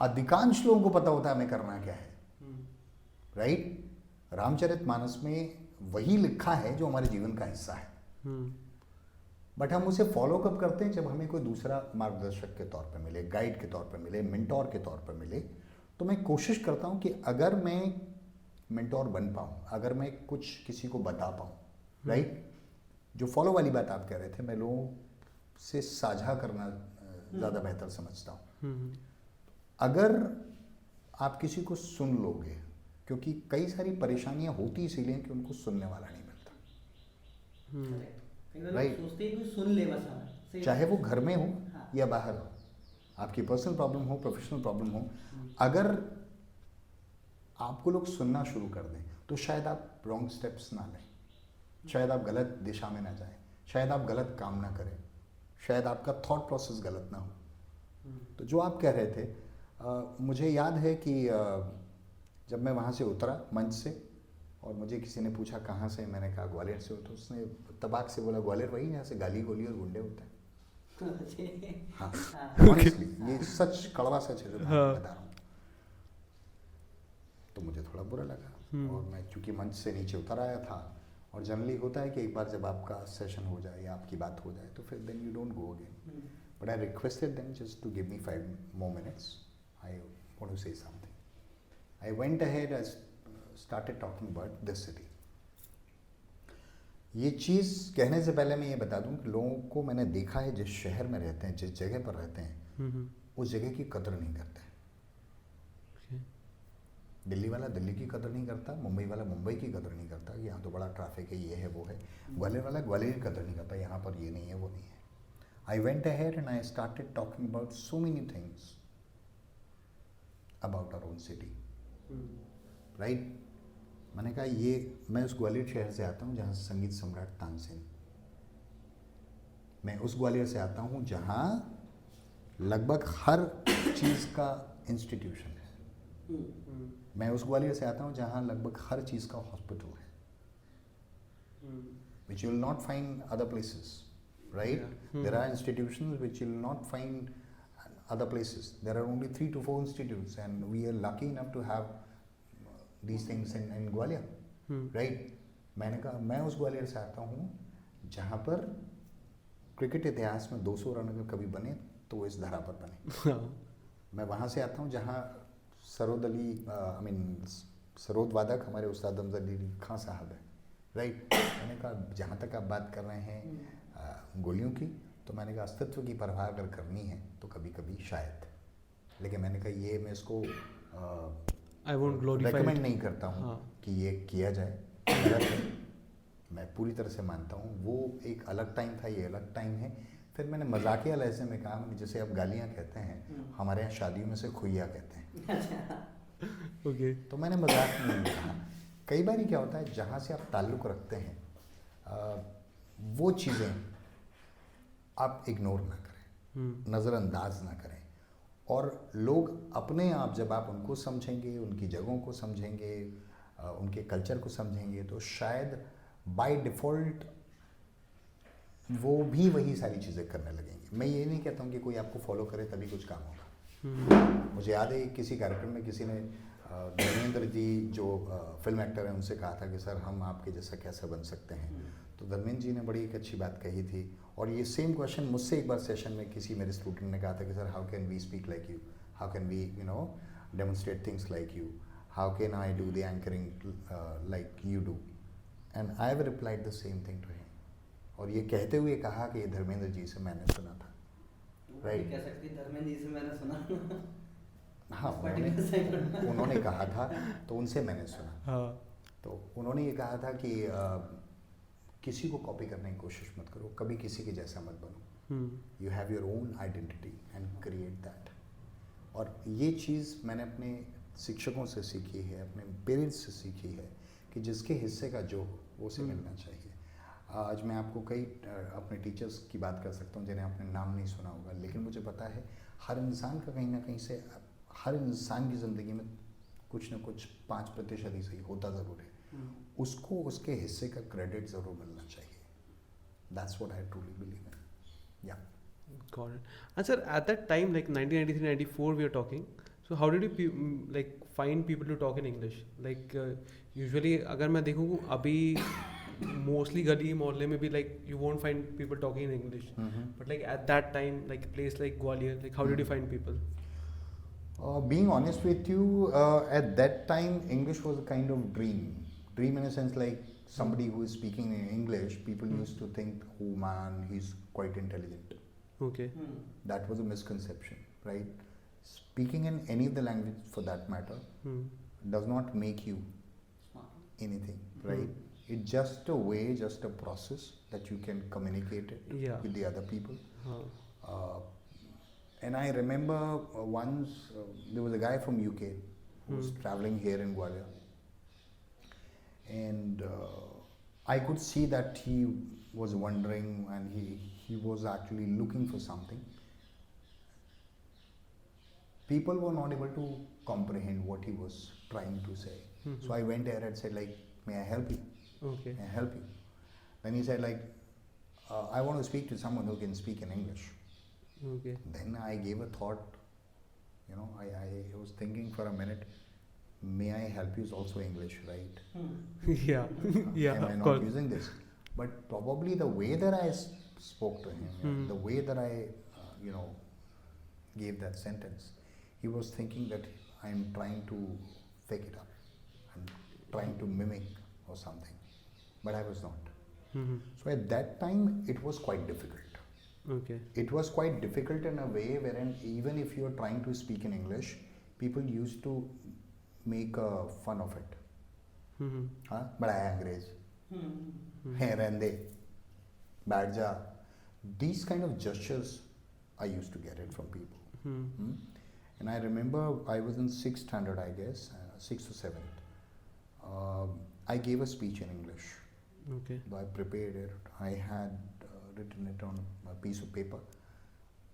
अधिकांश लोगों को पता होता है हमें करना क्या है, राइट? रामचरितमानस में वही लिखा है जो हमारे जीवन का हिस्सा है, बट हम उसे फॉलो कब करते हैं? जब हमें कोई दूसरा मार्गदर्शक के तौर पे मिले, गाइड के तौर पे मिले, मेंटोर के तौर पे मिले। तो मैं कोशिश करता हूँ कि अगर मैं मेंटोर बन पाऊँ, अगर मैं कुछ किसी को बता पाऊँ, राइट? जो फॉलो वाली बात आप कह रहे थे, मैं लोगों से साझा करना ज़्यादा बेहतर समझता हूँ। अगर आप किसी को सुन लोगे, क्योंकि कई सारी परेशानियाँ होती इसीलिए कि उनको सुनने वाला नहीं मिलता, राइट? सोचते हैं कोई सुन ले बस हमें, चाहे वो घर में हो या बाहर हो, आपकी पर्सनल प्रॉब्लम हो, प्रोफेशनल प्रॉब्लम हो, अगर आपको लोग सुनना शुरू कर दें तो शायद आप रॉन्ग स्टेप्स ना लें, शायद आप गलत दिशा में ना जाएं, शायद आप गलत काम ना करें, शायद आपका थॉट प्रोसेस गलत ना हो। तो जो आप कह रहे थे, मुझे याद है कि जब मैं वहाँ से उतरा मंच से और मुझे किसी ने पूछा कहाँ से, मैंने कहा ग्वालियर से हो, तो उसने तबाक से बोला ग्वालियर वही जहाँ से गाली गोली और गुंडे होते हैं। हाँ honestly, ये सच कड़वा सच है जो मैं हाँ। बता रहा हूँ। तो मुझे थोड़ा बुरा लगा हम्म। और मैं चूंकि मंच से नीचे उतर आया था और जनरली होता है कि एक बार जब आपका सेशन हो जाए या आपकी बात हो जाए तो फिर then you don't go again, but I requested them just to give me 5 more minutes, I want to say something. I went ahead and started talking about this city. ये चीज़ कहने से पहले मैं ये बता दूं कि लोगों को मैंने देखा है जिस शहर में रहते हैं, जिस जगह पर रहते हैं, उस जगह की कदर नहीं करते। दिल्ली वाला दिल्ली की कदर नहीं करता, मुंबई वाला मुंबई की कदर नहीं करता, यहाँ तो बड़ा ट्रैफिक है, ये है वो है। ग्वालियर वाला ग्वालियर की कदर नहीं करता, यहाँ पर ये नहीं है वो नहीं है। I went ahead and I started talking about so many things about our own city, right. मैंने कहा ये मैं उस ग्वालियर शहर से आता हूँ जहाँ संगीत सम्राट तानसेन, मैं उस ग्वालियर से आता हूँ जहाँ लगभग हर चीज़ का इंस्टीट्यूशन है, मैं उस ग्वालियर से आता हूँ जहाँ लगभग हर चीज़ का हॉस्पिटल है, which you will not find other places, right? There are institutions which you will not find other places. There are only 3 to 4 institutes, and we are lucky enough to have these things in Gwalior, right? मैंने कहा मैं उस ग्वालियर से आता हूँ जहाँ पर cricket इतिहास में 200 रन अगर कभी बने तो वो इस धरा पर बने। मैं वहाँ से आता हूँ जहाँ सरोद अली सरोद वादक हमारे उस्ताद अमजद अली खां साहब है, राइट। मैंने कहा जहाँ तक आप बात कर रहे हैं गोलियों की, तो मैंने कहा अस्तित्व की परवाह अगर करनी है तो कभी कभी शायद, लेकिन मैंने कहा ये मैं इसको आई वोंट ग्लोरीफाई रेकमेंड नहीं करता हूँ हाँ। कि ये किया जाए, गलत है, मैं पूरी तरह से मानता हूँ। वो एक अलग टाइम था, ये अलग टाइम है। फिर मैंने मजाकिया लहजे में कहा, जैसे आप गालियाँ कहते हैं, हमारे यहाँ शादियों में से खुइया कहते हैं, ओके। तो मैंने मजाक में नहीं कहा। कई बार क्या होता है जहाँ से आप ताल्लुक़ रखते हैं वो चीज़ें आप इग्नोर ना करें, नज़रअंदाज ना करें, और लोग अपने आप जब आप उनको समझेंगे, उनकी जगहों को समझेंगे, उनके कल्चर को समझेंगे, तो शायद बाय डिफ़ॉल्ट वो भी वही सारी चीज़ें करने लगेंगे। मैं ये नहीं कहता हूँ कि कोई आपको फॉलो करे तभी कुछ काम होगा। मुझे याद है किसी कार्यक्रम में किसी ने धर्मेंद्र जी जो फिल्म एक्टर हैं उनसे कहा था कि सर हम आपके जैसा कैसे बन सकते हैं, तो धर्मेंद्र जी ने बड़ी एक अच्छी बात कही थी। और ये सेम क्वेश्चन मुझसे एक बार सेशन में किसी मेरे स्टूडेंट ने कहा था कि sir how can we speak like you, how can we demonstrate things like you, how can I do the anchoring like you do, and I have replied the same thing to him. और ये कहते हुए कहा कि ये धर्मेंद्र जी से मैंने सुना था, राइट। कह सकती धर्मेंद्र जी से मैंने सुना। हाँ, उन्होंने कहा था तो उनसे मैंने सुना। हाँ। तो उन्होंने ये कहा था कि किसी को कॉपी करने की कोशिश मत करो, कभी किसी के जैसा मत बनो, you have your own identity and create that. और ये चीज़ मैंने अपने शिक्षकों से सीखी है, अपने पेरेंट्स से सीखी है कि जिसके हिस्से का जो हो वो उसे मिलना चाहिए। आज मैं आपको कई अपने टीचर्स की बात कर सकता हूँ जिन्हें आपने नाम नहीं सुना होगा, लेकिन मुझे पता है हर इंसान का कहीं ना कहीं से, हर इंसान की ज़िंदगी में कुछ ना कुछ 5% ही सही होता ज़रूर है, उसको उसके हिस्से का क्रेडिट ज़रूर मिलना चाहिए। That's what I truly believe in. या Got it. And sir, at that time, like 1993-94, we are talking. So how did you like find people to talk in English? Like usually, अगर मैं देखूँ अभी mostly गली मोहल्ले में भी like you won't find people talking in English. But like at that time, like a place like Gwalior, like how did you find people? Being honest with you, at that time English was a kind of dream in a sense, like somebody who is speaking in English, people used to think, oh man, he's quite intelligent. Okay. That was a misconception, right? Speaking in any of the language for that matter does not make you anything, right? It's just a way, just a process that you can communicate it with the other people. And I remember once there was a guy from UK who was traveling here in Gwalior, and I could see that he was wondering and he was actually looking for something. People were not able to comprehend what he was trying to say. So I went there and said like, may I help you? Okay. May I help you? Then he said like, I want to speak to someone who can speak in English. Okay. Then I gave a thought, you know, I was thinking for a minute, may I help you is also English, right? Yeah. Yeah. Am I Of not course. using this? But probably the way that I spoke to him, the way that I, you know, gave that sentence, he was thinking that I'm trying to fake it up. I'm trying to mimic or something. But I was not. So at that time, it was quite difficult. Okay. It was quite difficult in a way wherein even if you're trying to speak in English, people used to make fun of it. हाँ बड़ा है अंग्रेज है रहने बैठ जा. These kind of gestures I used to get it from people. And I remember I was in 6th standard, I guess, 6th or 7th. I gave a speech in English. Okay. I prepared it. I had written it on a piece of paper.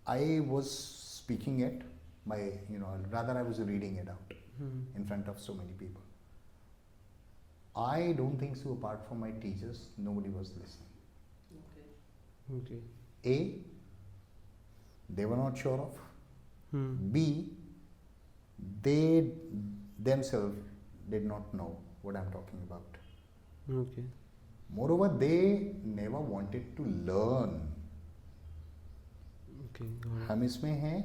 I was speaking it by, you know, rather I was reading it out in front of so many people. I don't think so, apart from my teachers, nobody was listening. Okay. A, they were not sure of. B, they themselves did not know what I'm talking about. Okay. Moreover, they never wanted to learn. Okay. Got it. हम इसमें हैं,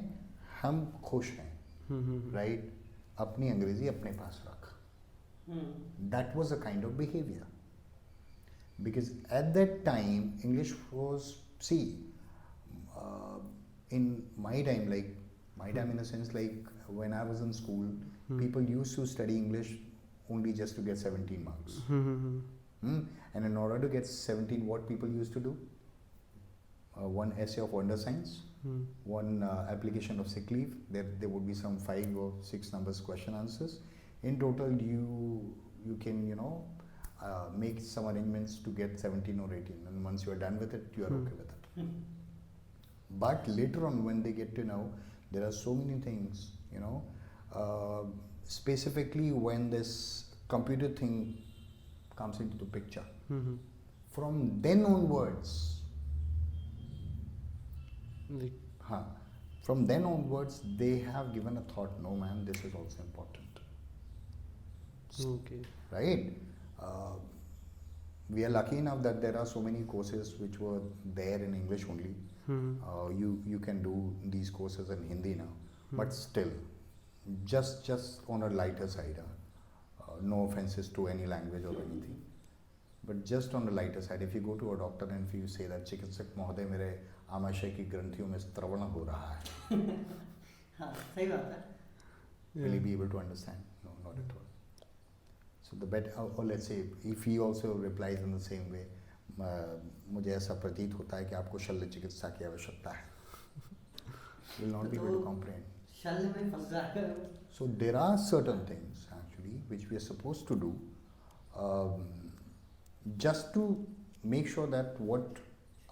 हम खुश हैं, right? अपनी अंग्रेजी अपने पास रख. That was a kind of behavior. Because at that time, English was, see, in my time, like, my time in a sense, like, when I was in school, people used to study English only just to get 17 marks. And in order to get 17, what people used to do? One essay of wonder science, one application of sick leave. There would be some 5 or 6 numbers question answers. In total, you can, you know, make some arrangements to get 17 or 18. And once you are done with it, you are okay with it. But later on, when they get to know, there are so many things, you know, specifically when this computer thing comes into the picture. From then onwards, Like, from then onwards, they have given a thought, no man, this is also important. okay. Right? We are lucky enough that there are so many courses which were there in English only. You can do these courses in Hindi now, but still, just on a lighter side. No offenses to any language or anything, but just on the lighter side, if you go to a doctor and if you say that चिकित्सक महोदय मेरे आमाशय की ग्रंथियों में स्त्रवण हो रहा है, सही बात है. will he be able to understand? No, not at all. So the better, or let's say, if he also replies in the same way, मुझे ऐसा प्रतीत होता है कि आपको शल्य चिकित्सा की आवश्यकता है, will not be able to comprehend. शल्य में फंस जाएगा. So there are certain things actually which we are supposed to do just to make sure that what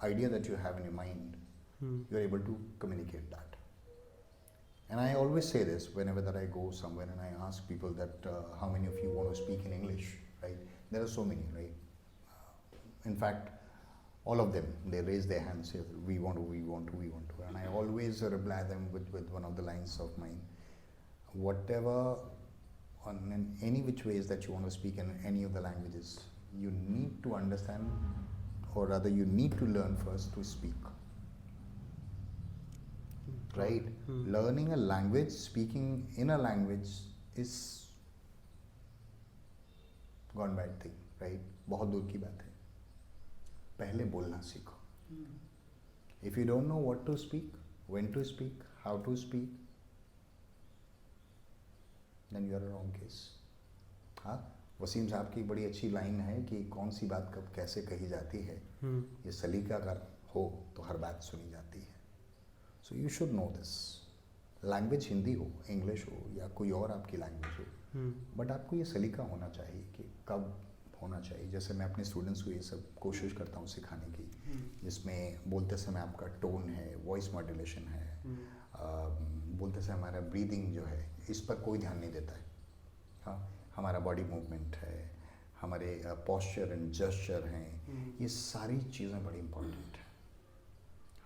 idea that you have in your mind, you are able to communicate that. And I always say this whenever that I go somewhere and I ask people that how many of you want to speak in English, right? There are so many, right? In fact, all of them, they raise their hands, say, we want to. And I always reply them with one of the lines of mine. Whatever, in any which ways that you want to speak in any of the languages, you need to understand, or rather you need to learn first to speak. Right? Learning a language, speaking in a language is gone bad thing, right? बहुत दूर की बात है. पहले बोलना सीखो. If you don't know what to speak, when to speak, how to speak, then you are a wrong case. हाँ, वसीम साहब की बड़ी अच्छी लाइन है कि कौन सी बात कब कैसे कही जाती है, ये सलीका अगर हो तो हर बात सुनी जाती है. So you should know this. Language Hindi हो, इंग्लिश हो या कोई और आपकी लैंग्वेज हो, बट आपको ये सलीका होना चाहिए कि कब होना चाहिए. जैसे मैं अपने स्टूडेंट्स को ये सब कोशिश करता हूँ सिखाने की, जिसमें बोलते समय आपका टोन है, वॉइस मॉड्यूलेशन है, बोलते समय हमारा ब्रीदिंग जो है, इस पर कोई ध्यान नहीं देता है. हाँ, हमारा बॉडी मूवमेंट है, हमारे पोस्चर एंड जेस्चर हैं, ये सारी चीज़ें बड़ी इम्पोर्टेंट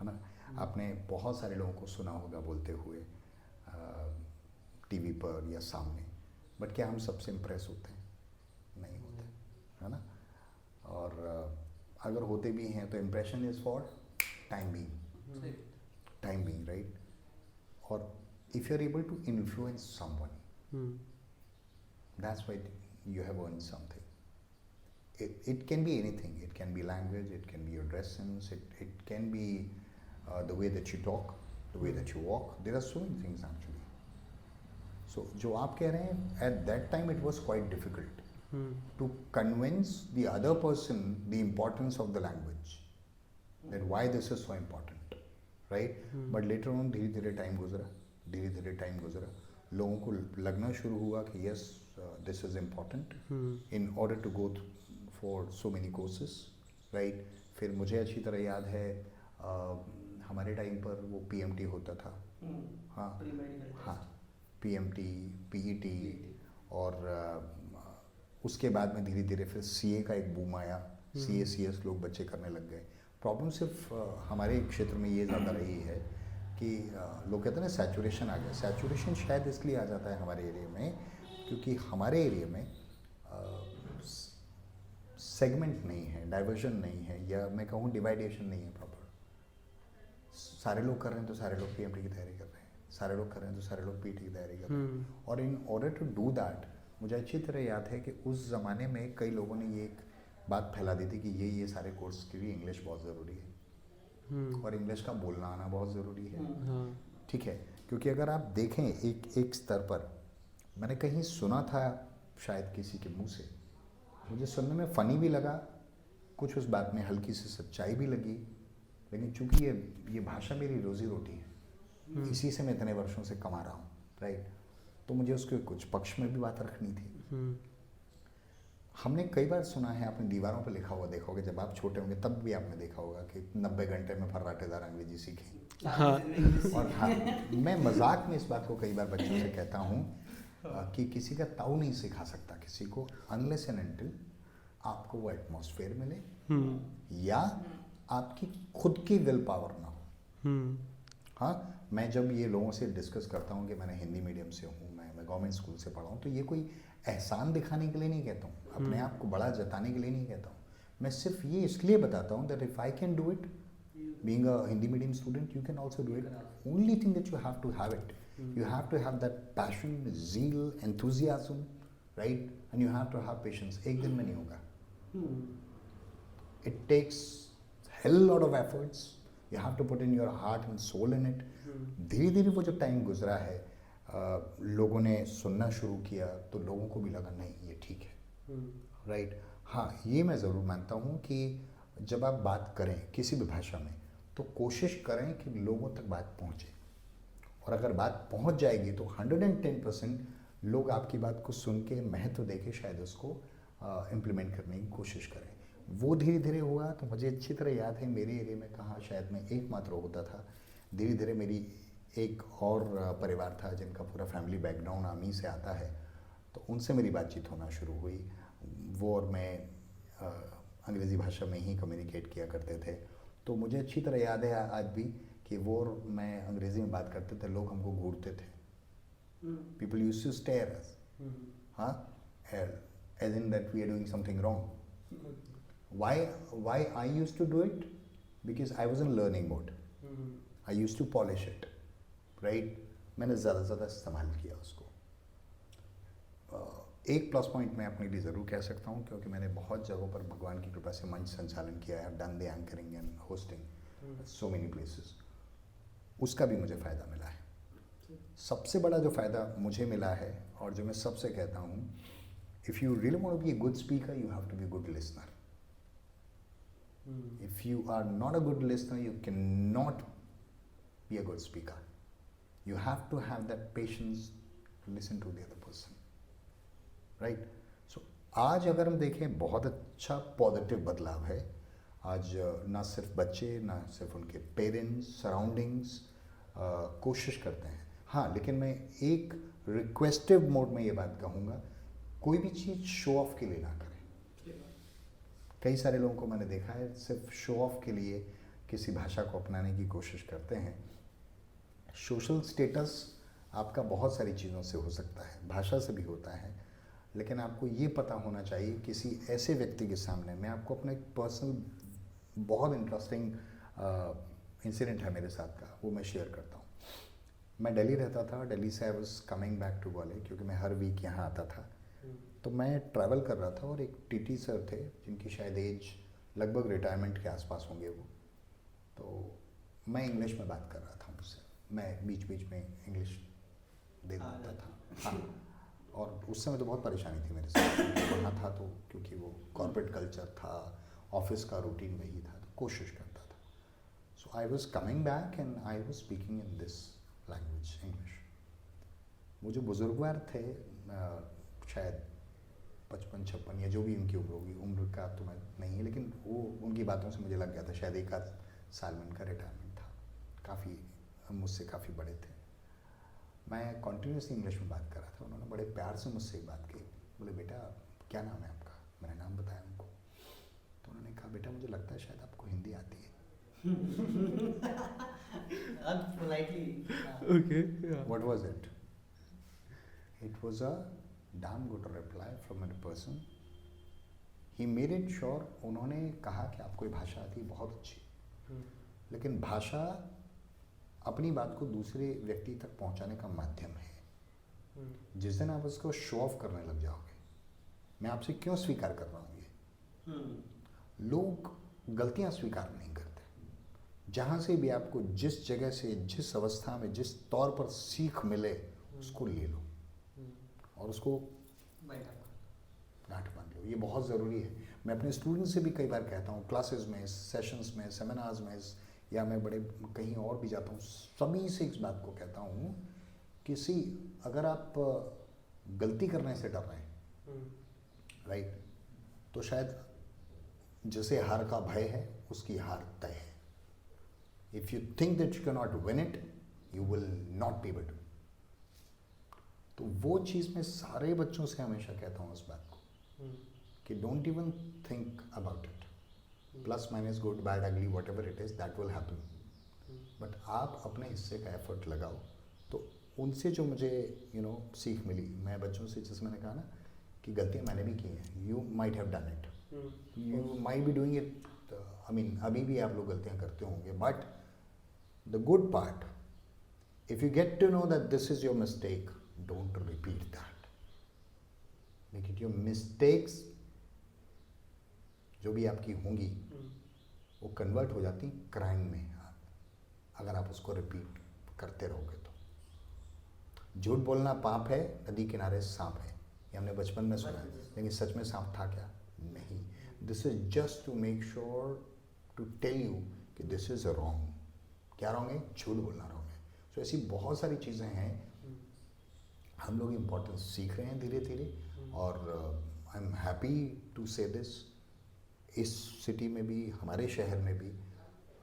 है ना। आपने बहुत सारे लोगों को सुना होगा बोलते हुए टीवी पर या सामने, बट क्या हम सबसे इम्प्रेस होते हैं? नहीं होते, है ना। और अगर होते भी हैं तो impression is for time being, right. और if you are able to influence someone, that's why you have earned something. It can be anything. It can be language, it can be your dress sense, it can be the way that you talk, the way that you walk. There are so many things actually. So जो आप कह रहे हैं, at that time it was quite difficult to convince the other person the importance of the language, that why this is so important, right? But later on धीरे धीरे time गुजरा, लोगों को लगना शुरू हुआ कि yes, this is important in order to go for so many courses, right? फिर मुझे अच्छी तरह याद है हमारे टाइम पर वो PMT होता था, हाँ, PMT, PET, और उसके बाद में धीरे धीरे फिर CA का एक बूम आया, CA CS लोग बच्चे करने लग गए। प्रॉब्लम सिर्फ हमारे क्षेत्र में ये ज़्यादा रही है कि लोग कहते हैं ना सैचुरेशन आ गया। सैचुरेशन शायद इसलिए आ जाता है हमारे एरिया में क्योंकि हमारे एरिया में सेगमेंट नहीं है, डाइवर्जन नहीं है, या मैं कहूँ डिवाइडेशन नहीं है प्रॉपर। सारे लोग कर रहे हैं तो सारे लोग PMT की तैयारी कर रहे हैं, सारे लोग कर रहे हैं तो सारे लोग PET की तैयारी कर रहे हैं। और in order to do that, मुझे अच्छी तरह याद है कि उस ज़माने में कई लोगों ने ये एक बात फैला दी थी कि ये सारे कोर्स के लिए इंग्लिश बहुत ज़रूरी है और इंग्लिश का बोलना आना बहुत ज़रूरी है। ठीक है, क्योंकि अगर आप देखें एक स्तर पर, मैंने कहीं सुना था शायद किसी के मुंह से, मुझे सुनने में फ़नी भी लगा, कुछ उस बात में हल्की सी सच्चाई भी लगी, लेकिन चूंकि ये भाषा मेरी रोज़ी रोटी है, इसी से मैं इतने वर्षों से कमा रहा हूँ, राइट, तो मुझे उसके कुछ पक्ष में भी बात रखनी थी। हमने कई बार सुना है, आपने दीवारों पर लिखा हुआ देखा होगा, जब आप छोटे होंगे तब भी आपने देखा होगा कि 90 घंटे में फर्राटेदार अंग्रेजी सीखें। हाँ। और हाँ, मैं मजाक में इस बात को कई बार बच्चों से कहता हूँ कि किसी का ताऊ नहीं सिखा सकता किसी को, अनलेस एंड अनटिल आपको वो एटमॉस्फेयर मिले या आपकी खुद की विल पावर ना हो। हाँ, मैं जब ये लोगों से डिस्कस करता हूँ कि मैंने हिंदी मीडियम से हूँ, मैं गवर्नमेंट स्कूल से पढ़ा हूँ, तो ये कोई एहसान दिखाने के लिए नहीं कहता हूँ, अपने आप को बड़ा जताने के लिए नहीं कहता हूँ, मैं सिर्फ ये इसलिए बताता हूँ that if I can do it being a Hindi medium student, you can also do it. Only thing that you have to have it, you have to have that passion, zeal, enthusiasm, right? And you have to have patience. एक दिन में नहीं होगा. It takes hell lot of efforts. You have to put in your heart and soul in it. धीरे धीरे वो जो time गुजरा है, लोगों ने सुनना शुरू किया तो लोगों को भी लगा नहीं ये ठीक है, राइट। हाँ, ये मैं ज़रूर मानता हूँ कि जब आप बात करें किसी भी भाषा में तो कोशिश करें कि लोगों तक बात पहुँचे, और अगर बात पहुंच जाएगी तो 110% लोग आपकी बात को सुन के महत्व देके शायद उसको इम्प्लीमेंट करने की कोशिश करें। वो धीरे धीरे हुआ। तो मुझे अच्छी तरह याद है मेरे एरिया में कहाँ शायद मैं एकमात्र होता था, धीरे धीरे मेरी एक और परिवार था जिनका पूरा फैमिली बैकग्राउंड आर्मी से आता है, तो उनसे मेरी बातचीत होना शुरू हुई। वो और मैं अंग्रेज़ी भाषा में ही कम्युनिकेट किया करते थे। तो मुझे अच्छी तरह याद है आज भी कि वो और मैं अंग्रेज़ी में बात करते थे, लोग हमको घूरते थे। People used to stare us, हाँ, as in that we are doing something wrong. Why I used to do it? Because I was in learning mode, I used to polish it, right. मैंने ज़्यादा से ज़्यादा इस्तेमाल किया उसको। एक plus point मैं अपने लिए ज़रूर कह सकता हूँ, क्योंकि मैंने बहुत जगहों पर भगवान की कृपा से मंच संचालन किया है, done the anchoring and hosting so many places, उसका भी मुझे फ़ायदा मिला है। सबसे बड़ा जो फ़ायदा मुझे मिला है और जो मैं सबसे कहता हूँ, if you really want to be a good speaker you have to be a good listener. If you are not a good listener you can not be a good speaker. You have to have that patience to listen to the other person, right. So आज अगर हम देखें बहुत अच्छा positive बदलाव है। आज ना सिर्फ बच्चे, ना सिर्फ उनके पेरेंट्स, सराउंडिंग्स कोशिश करते हैं। हाँ, लेकिन मैं एक रिक्वेस्टिव मोड में ये बात कहूँगा कोई भी चीज़ शो ऑफ के लिए ना करें। कई सारे लोगों को मैंने देखा है सिर्फ शो ऑफ के लिए किसी भाषा को अपनाने की कोशिश करते हैं। सोशल स्टेटस आपका बहुत सारी चीज़ों से हो सकता है, भाषा से भी होता है, लेकिन आपको ये पता होना चाहिए किसी ऐसे व्यक्ति के सामने। मैं आपको अपना एक पर्सनल बहुत इंटरेस्टिंग इंसिडेंट है मेरे साथ का, वो मैं शेयर करता हूँ। मैं दिल्ली रहता था, दिल्ली से I was coming back to Gwalior क्योंकि मैं हर वीक यहाँ आता था। तो मैं ट्रैवल कर रहा था और एक टीटी सर थे जिनकी शायद एज लगभग रिटायरमेंट के आसपास होंगे वो। तो मैं इंग्लिश में बात कर रहा था उनसे, मैं बीच बीच में इंग्लिश दे देता था। हाँ, और उस समय तो बहुत परेशानी थी मेरे साथ, पढ़ना था तो क्योंकि वो कॉर्पोरेट कल्चर था, ऑफिस का रूटीन वही था, तो कोशिश करता था। So I was coming back and I was speaking in this language, English. वो जो बुजुर्गवार थे, शायद 55-56 या जो भी उनकी उम्र होगी, उम्र का तो मैं नहीं है, लेकिन वो उनकी बातों से मुझे लग गया था शायद 1 साल में उनका रिटायरमेंट था। काफ़ी मुझसे काफ़ी बड़े थे। मैं कॉन्टीन्यूसली इंग्लिश में बात कर रहा था। उन्होंने बड़े प्यार से मुझसे एक बात की, बोले बेटा क्या नाम है आपका? मैंने नाम बताया उनको। तो उन्होंने कहा बेटा मुझे लगता है शायद आपको हिंदी आती है। Okay. Yeah. What was it? It was a damn good reply from a person. He made it sure, उन्होंने कहा कि आपको ये भाषा आती है, बहुत अच्छी, लेकिन भाषा अपनी बात को दूसरे व्यक्ति तक पहुंचाने का माध्यम है। जिस दिन आप उसको शो ऑफ करने लग जाओगे, मैं आपसे क्यों स्वीकार कर रहा हूँ ये, लोग गलतियाँ स्वीकार नहीं करते। जहाँ से भी आपको जिस जगह से, जिस अवस्था में, जिस तौर पर सीख मिले, उसको ले लो और उसको गांठ बांध लो। ये बहुत ज़रूरी है। मैं अपने स्टूडेंट से भी कई बार कहता हूँ, क्लासेस में, सेशंस में, सेमिनार्स में, या मैं बड़े कहीं और भी जाता हूँ, सभी से इस बात को कहता हूँ कि अगर आप गलती करने से डर रहे हैं, राइट, तो शायद जैसे हार का भय है, उसकी हार तय है। If you think that you can not win it, you will not be able to. तो वो चीज़ मैं सारे बच्चों से हमेशा कहता हूँ इस बात को कि don't even think about it. Plus minus, good bad ugly, whatever it is, that will happen. But आप अपने हिस्से का एफर्ट लगाओ। तो उनसे जो मुझे सीख मिली, मैं बच्चों से, जैसे मैंने कहा ना कि गलतियाँ मैंने भी की हैं, you might have done it, you might be doing it, I mean अभी भी आप लोग गलतियाँ करते होंगे, but the good part, if you get to know that this is your mistake, don't repeat that, make it your mistakes जो भी आपकी होंगी वो कन्वर्ट हो जाती क्राइम में, अगर आप उसको रिपीट करते रहोगे तो। झूठ बोलना पाप है, नदी किनारे सांप है, ये हमने बचपन में सुना है, लेकिन सच में सांप था क्या? नहीं। This is just to make sure to tell you कि दिस इज रॉन्ग। क्या रॉन्ग है? झूठ बोलना रॉन्ग है। सो ऐसी बहुत सारी चीज़ें हैं, हम लोग इम्पोर्टेंस सीख रहे हैं धीरे धीरे, और I am happy to say this. इस सिटी में भी, हमारे शहर में भी,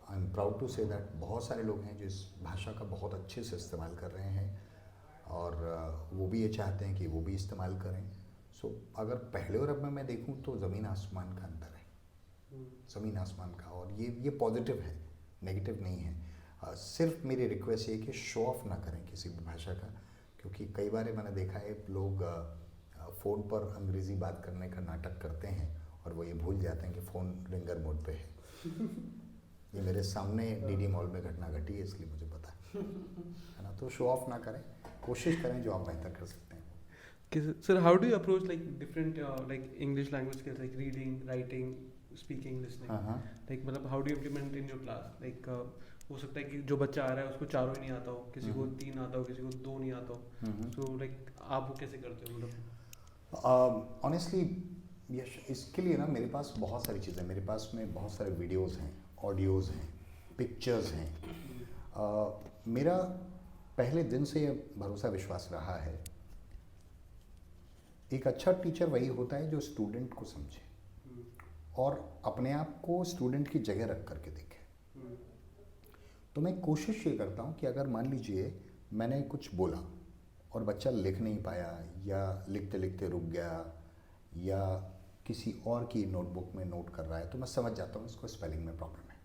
I am proud to say that बहुत सारे लोग हैं जो इस भाषा का बहुत अच्छे से इस्तेमाल कर रहे हैं, और वो भी ये चाहते हैं कि वो भी इस्तेमाल करें। सो अगर पहले और अब में मैं देखूं तो ज़मीन आसमान का अंतर है, ज़मीन आसमान का, और ये पॉजिटिव है, नेगेटिव नहीं है। सिर्फ मेरी रिक्वेस्ट ये कि शो ऑफ ना करें किसी भी भाषा का, क्योंकि कई बार मैंने देखा है लोग फ़ोन पर अंग्रेज़ी बात करने का नाटक करते हैं और वो ये भूल जाते हैं कि फ़ोन रिंगर मोड पे है। ये मेरे सामने डीडी मॉल में घटना घटी है, इसलिए मुझे पता है ना। तो शो ऑफ ना करें, कोशिश करें जो आप बेहतर कर सकते हैं। Sir, how do you approach like different like English language skills, like reading, writing, speaking, listening, like मतलब how do you implement in your class? Like हो सकता है कि जो बच्चा आ रहा है उसको चारों ही नहीं आता हो, किसी को 3 आता हो, किसी को 2 नहीं आता हो, सो लाइक आप वो कैसे करते हो? मतलब ऑनेस्टली यश, इसके लिए ना मेरे पास बहुत सारी चीज़ें, मेरे पास में बहुत सारे वीडियोस हैं, ऑडियोज़ हैं, पिक्चर्स हैं। मेरा पहले दिन से ये भरोसा विश्वास रहा है, एक अच्छा टीचर वही होता है जो स्टूडेंट को समझे और अपने आप को स्टूडेंट की जगह रख करके देखे। तो मैं कोशिश ये करता हूँ कि अगर मान लीजिए मैंने कुछ बोला और बच्चा लिख नहीं पाया या लिखते लिखते रुक गया या किसी और की नोटबुक में नोट कर रहा है, तो मैं समझ जाता हूँ इसको स्पेलिंग में प्रॉब्लम है,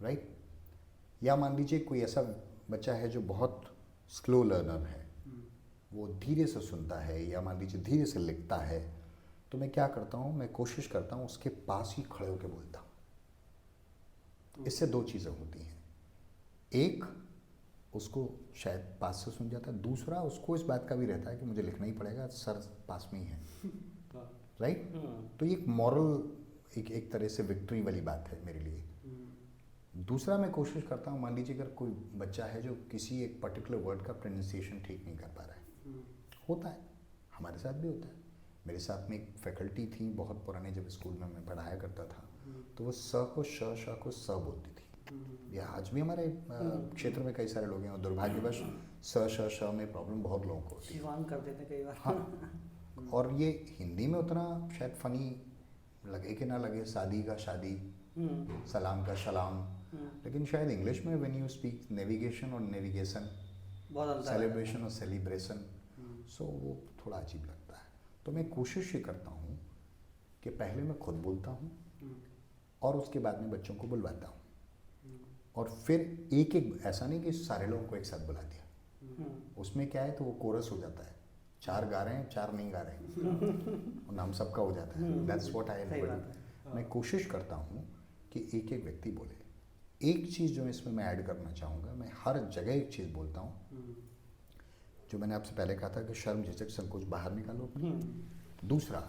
राइट? या मान लीजिए कोई ऐसा बच्चा है जो बहुत स्लो लर्नर है, वो धीरे से सुनता है या मान लीजिए धीरे से लिखता है, तो मैं क्या करता हूँ, मैं कोशिश करता हूँ उसके पास ही खड़े होकर बोलता हूँ। इससे दो चीज़ें होती हैं, एक उसको शायद पास से सुन जाता है, दूसरा उसको इस बात का भी रहता है कि मुझे लिखना ही पड़ेगा, सर पास में ही है, राइट? तो ये एक मॉरल एक तरह से विक्ट्री वाली बात है मेरे लिए। दूसरा मैं कोशिश करता हूँ, मान लीजिए अगर कोई बच्चा है जो किसी एक पर्टिकुलर वर्ड का प्रोनाउंसिएशन ठीक नहीं कर पा रहा है, होता है, हमारे साथ भी होता है। मेरे साथ में एक फैकल्टी थी बहुत पुराने, जब स्कूल में मैं पढ़ाया करता था, तो वो स को श को स बोलती थी। या आज भी हमारे क्षेत्र में कई सारे लोग हैं और दुर्भाग्यवश श में प्रॉब्लम बहुत लोगों को होती है। शिवांग कर देते कई बार। हाँ, और ये हिंदी में उतना शायद फनी लगे कि ना लगे, शादी का शादी, सलाम का सलाम, लेकिन शायद इंग्लिश में व्हेन यू स्पीक नेविगेशन और नेविगेशन, सेलिब्रेशन और सेलिब्रेशन, सो वो थोड़ा अजीब लगता है। तो मैं कोशिश ये करता हूँ कि पहले मैं खुद बोलता हूँ और उसके बाद में बच्चों को बुलवाता हूँ, और फिर एक एक, ऐसा नहीं कि सारे लोगों को एक साथ बुला दिया, उसमें क्या है तो वो कोरस हो जाता है, 4 गा रहे हैं 4 नहीं गा रहे हैं और नाम सबका हो जाता है। That's what I am. मैं कोशिश करता हूँ कि एक एक व्यक्ति बोले। एक चीज़ जो इसमें मैं ऐड करना चाहूँगा, मैं हर जगह एक चीज़ बोलता हूँ जो मैंने आपसे पहले कहा था कि शर्म झिझक संकोच बाहर निकालो अपनी। दूसरा,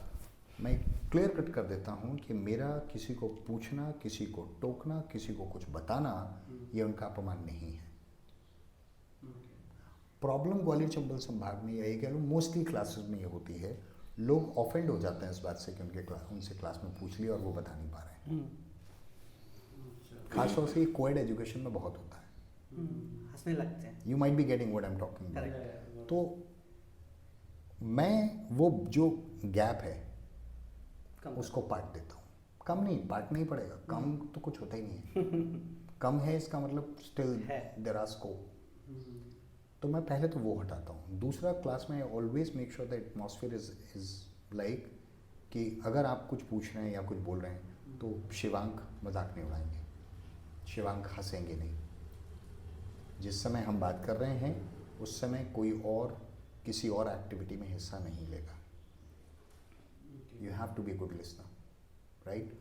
मैं क्लियर कट कर देता हूँ कि मेरा किसी को पूछना, किसी को टोकना, किसी को कुछ बताना, ये उनका अपमान नहीं है। प्रॉब्लम ग्वालियर चंबल संभाग में, या ये कह लो मोस्टली क्लासेस में ये होती है, लोग ऑफेंड हो जाते हैं इस बात से कि उनसे क्लास में पूछ लिया और वो बता नहीं पा रहे हैं। खासतौर से ये कोएड एजुकेशन में बहुत होता है, हंसने लगते हैं। You might be getting what I am talking about. तो मैं वो जो गैप है उसको पाट देता हूँ। कम नहीं, पाट नहीं पड़ेगा, कम तो कुछ होता ही नहीं है। कम है इसका मतलब स्टिल देयर आर स्कोप। तो मैं पहले तो वो हटाता हूँ। दूसरा, क्लास में always make sure the atmosphere is like कि अगर आप कुछ पूछ रहे हैं या कुछ बोल रहे हैं तो शिवांक मजाक नहीं उड़ाएंगे, शिवांक हंसेंगे नहीं। जिस समय हम बात कर रहे हैं उस समय कोई और किसी और एक्टिविटी में हिस्सा नहीं लेगा। You have to be good listener, right?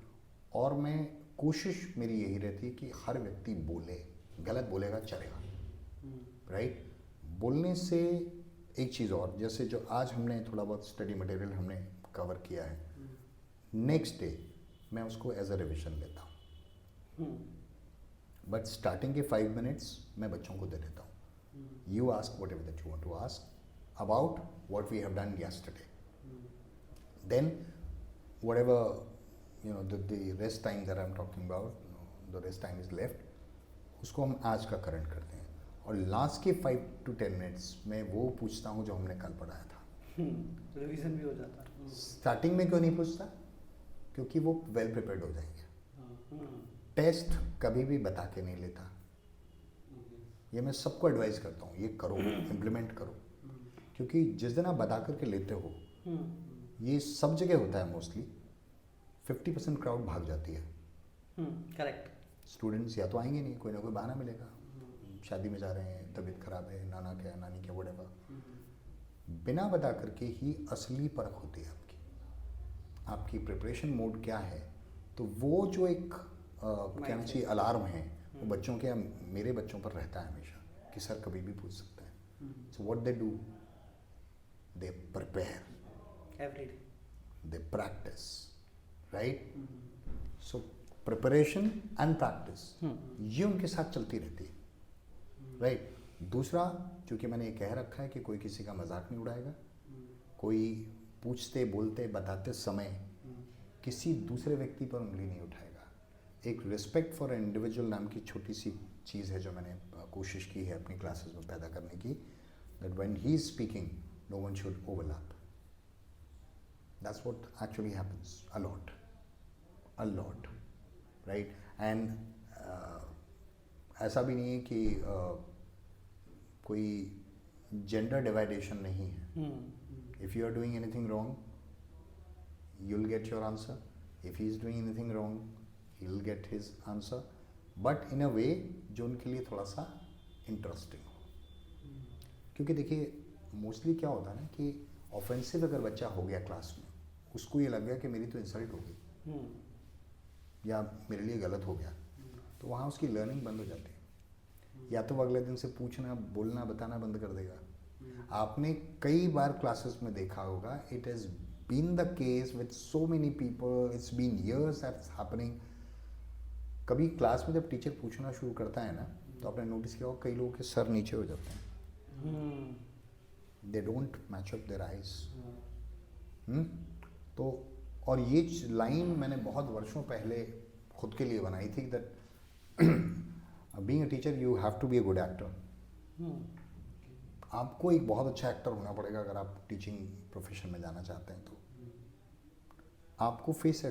और मैं कोशिश मेरी यही रहती है कि हर व्यक्ति बोले, गलत बोलेगा चलेगा, राइट? बोलने से एक चीज़ और, जैसे जो आज हमने थोड़ा बहुत स्टडी मटेरियल हमने कवर किया है, नेक्स्ट डे मैं उसको एज अ रिविजन लेता हूँ, बट स्टार्टिंग के 5 मिनट्स मैं बच्चों को दे देता हूँ। You ask whatever that you want to ask about what we have done yesterday, then whatever the rest time that I'm talking about, the rest time is left, उसको हम आज का करंट करते हैं, और लास्ट के 5 to 10 minutes में वो पूछता हूँ जो हमने कल पढ़ाया था। रिवीजन भी हो जाता है। स्टार्टिंग में क्यों नहीं पूछता? क्योंकि वो वेल प्रिपेयर्ड हो जाएंगे। टेस्ट कभी भी बता के नहीं लेता, ये मैं सबको एडवाइस करता हूँ, ये करो, इम्प्लीमेंट करो, क्योंकि जिस दिन आप बता करके लेते हो, ये सब जगह होता है मोस्टली, 50% क्राउड भाग जाती है। करेक्ट। स्टूडेंट्स या तो आएंगे नहीं, कोई ना कोई बहाना मिलेगा, शादी में जा रहे हैं, तबीयत खराब है, नाना क्या नानी क्या व्हाटएवर। बिना बता करके ही असली परख होती है आपकी प्रिपरेशन मोड क्या है। तो वो जो एक कहना चाहिए अलार्म है, वो बच्चों के, मेरे बच्चों पर रहता है हमेशा कि सर कभी भी पूछ सकते हैं। So what they do, they prepare every day, they practice, right? So preparation and practice, ये उनके साथ चलती रहती है, right? दूसरा, चूंकि मैंने ये कह रखा है कि कोई किसी का मजाक नहीं उड़ाएगा, कोई पूछते बोलते बताते समय किसी दूसरे व्यक्ति पर उंगली नहीं उठाएगा। एक रिस्पेक्ट फॉर इंडिविजुअल नाम की छोटी सी चीज़ है जो मैंने कोशिश की है अपनी क्लासेस में पैदा करने की, that when he is speaking no one should overlap. That's what actually happens a lot, right? And ऐसा भी नहीं है कि कोई जेंडर डिवाइडेशन नहीं है. If you are doing anything wrong, you'll get your answer. If he is doing anything wrong, he'll get his answer. But in a way जो उनके लिए थोड़ा सा इंटरेस्टिंग हो. क्योंकि देखिए मोस्टली क्या होता है ना कि ऑफेंसिव अगर बच्चा हो गया क्लास में, उसको ये लग गया कि मेरी तो इंसल्ट हो गई या मेरे लिए गलत हो गया, तो वहाँ उसकी लर्निंग बंद हो जाती है. या तो वो अगले दिन से पूछना बोलना बताना बंद कर देगा. आपने कई बार क्लासेस में देखा होगा, it has been the case with so many people, it's been years that's happening. कभी क्लास में जब टीचर पूछना शुरू करता है ना, तो आपने नोटिस किया होगा कई लोगों के सर नीचे हो जाते हैं. They don't match up their eyes. तो और ये लाइन मैंने बहुत वर्षों पहले खुद के लिए बनाई थी, that being a teacher you have to be a good actor. आपको एक बहुत अच्छा एक्टर होना पड़ेगा अगर आप टीचिंग प्रोफेशन में जाना चाहते हैं. तो आपको फेस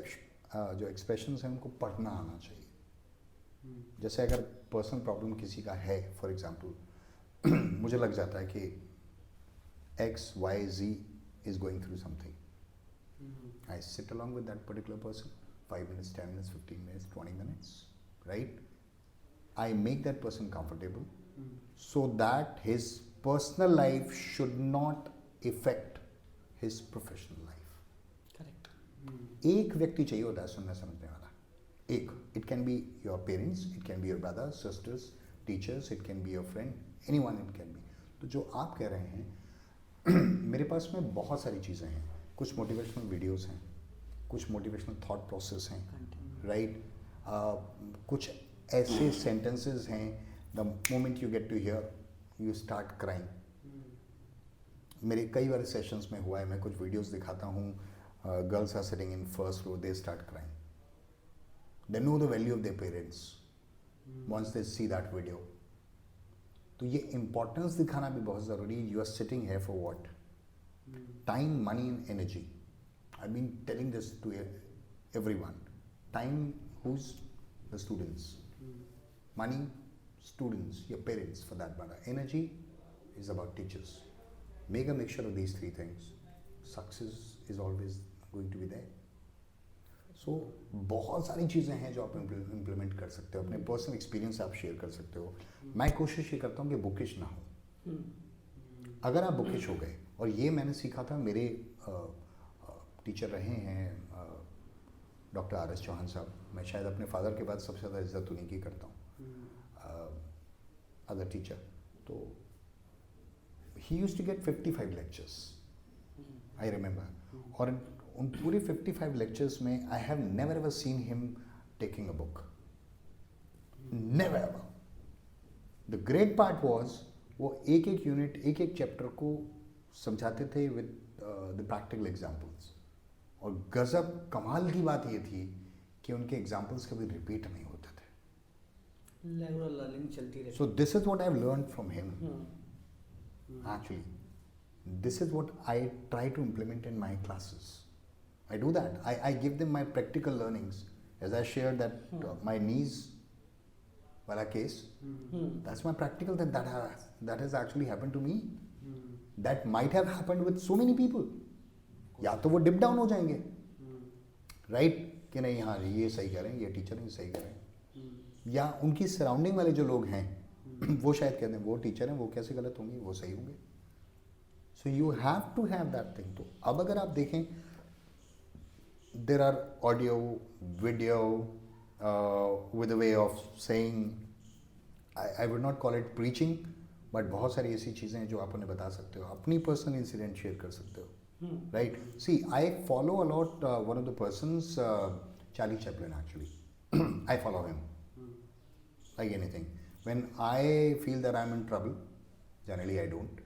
जो एक्सप्रेशंस हैं उनको पढ़ना आना चाहिए. जैसे अगर पर्सनल प्रॉब्लम किसी का है, फॉर एग्जांपल मुझे लग जाता है कि XYZ is going through something. I sit along with that particular person 5 minutes, 10 minutes, 15 minutes, 20 minutes, right? I make that person comfortable so that his personal life should not affect his professional life. Correct. एक व्यक्ति चाहिए होता है सुनने समझने वाला. एक. It can be your parents, it can be your brothers, sisters, teachers, it can be your friend, anyone it can be. तो जो आप कह रहे हैं मेरे पास में बहुत सारी चीज़ें हैं. कुछ मोटिवेशनल वीडियोस हैं, कुछ मोटिवेशनल थॉट प्रोसेस हैं, राइट. कुछ ऐसे सेंटेंसेस हैं, the moment you get to hear you start crying. मेरे कई बार सेशंस में हुआ है, मैं कुछ वीडियोस दिखाता हूँ, girls are sitting in first row, they start crying. They know the value of their parents once they see that video. तो ये इम्पोर्टेंस दिखाना भी बहुत ज़रूरी है. यू आर सिटिंग है for what? Time, money and energy. I been telling this to everyone. Time, who's the students? Money, students, your parents for that matter. Energy is about teachers. Make a mixture of these three things. Success is always going to be there. So बहुत सारी चीज़ें हैं जो आप implement कर सकते हो. अपने पर्सनल एक्सपीरियंस आप शेयर कर सकते हो. मैं कोशिश ये करता हूँ कि बुकिश ना हो. अगर आप बुकिश हो गए, और ये मैंने सीखा था, मेरे टीचर रहे हैं डॉक्टर RS चौहान साहब. मैं शायद अपने फादर के बाद सबसे ज़्यादा इज्जत उन्हीं की करता हूँ अदर टीचर. तो he used to get 55 lectures, I remember. और उन पूरे 55 लेक्चर्स में I have never ever seen him taking a book. Never ever. The great part was वो एक एक यूनिट, एक एक चैप्टर को समझाते थे विद द प्रैक्टिकल एग्जाम्पल्स. और गजब कमाल की बात ये थी कि उनके एग्जाम्पल्स कभी रिपीट नहीं होते थे. लेवल लर्निंग चलती रहती. So this is what I have learned from him. Actually this is what I try to implement in my classes. I do that. I give them my practical learnings. As I shared that my knees wala case, that's my practical that has actually happened to me. That might have happened with so many people. या तो वो dip down हो जाएंगे, right, कि नहीं हाँ ये सही कह रहे हैं, ये टीचर हैं सही कह रहे हैं. या उनकी सराउंडिंग वाले जो लोग हैं वो शायद कहते हैं वो टीचर हैं, वो कैसे गलत होंगे, वो सही होंगे. So you have to have that thing. तो अब अगर आप देखें, there are audio, video, with a way of saying, I would not call it preaching, but बहुत सारी ऐसी चीज़ें हैं जो आप उन्हें बता सकते हो, अपनी पर्सनल इंसिडेंट शेयर कर सकते हो, right? See, I follow a lot one of the persons, Charlie Chaplin actually. I follow him like anything. When I feel that I'm in trouble, generally I don't.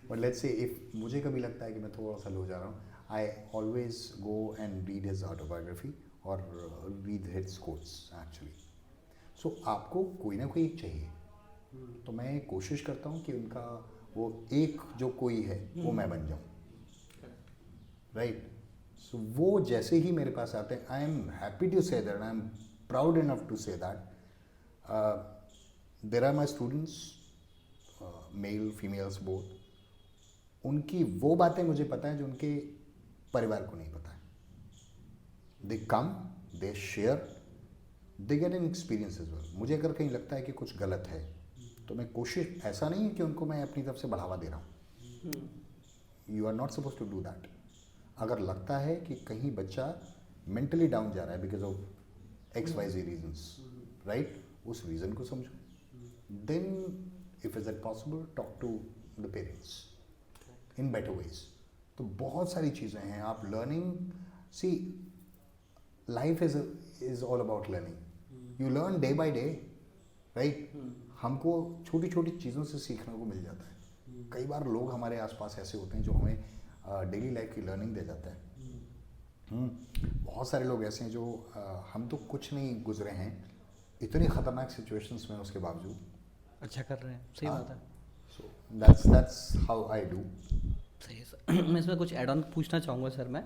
But let's say if मुझे कभी लगता है कि मैं थोड़ा सा लो जा रहा हूँ, I always go and read his autobiography or read his quotes actually. So आपको कोई ना कोई एक चाहिए. तो मैं कोशिश करता हूँ कि उनका वो एक जो कोई है वो मैं बन जाऊँ, राइट. सो वो जैसे ही मेरे पास आते हैं, I am happy to say that, I am proud enough to say that there are my students male females both, उनकी वो बातें मुझे पता है जो उनके परिवार को नहीं पता है. They come, they share, they get an experience as well. मुझे अगर कहीं लगता है कि कुछ गलत है तो मैं कोशिश, ऐसा नहीं है कि उनको मैं अपनी तरफ से बढ़ावा दे रहा हूँ. You are not suppose to do that. अगर लगता है कि कहीं बच्चा मेंटली डाउन जा रहा है because of X Y Z reasons, right, उस रीज़न को समझो. Then if is it possible talk to the parents in better ways. तो बहुत सारी चीज़ें हैं. आप learning, see life is all about learning. You learn day by day, right. हमको छोटी छोटी चीज़ों से सीखने को मिल जाता है. कई बार लोग हमारे आसपास ऐसे होते हैं जो हमें डेली लाइफ की लर्निंग दे जाता है. बहुत सारे लोग ऐसे हैं जो हम तो कुछ नहीं गुजरे हैं इतनी ख़तरनाक सिचुएशंस में, उसके बावजूद अच्छा कर रहे हैं, सही बात है. So that's how I do. सही है सर. मैं इसमें कुछ एड ऑन पूछना चाहूँगा सर. मैं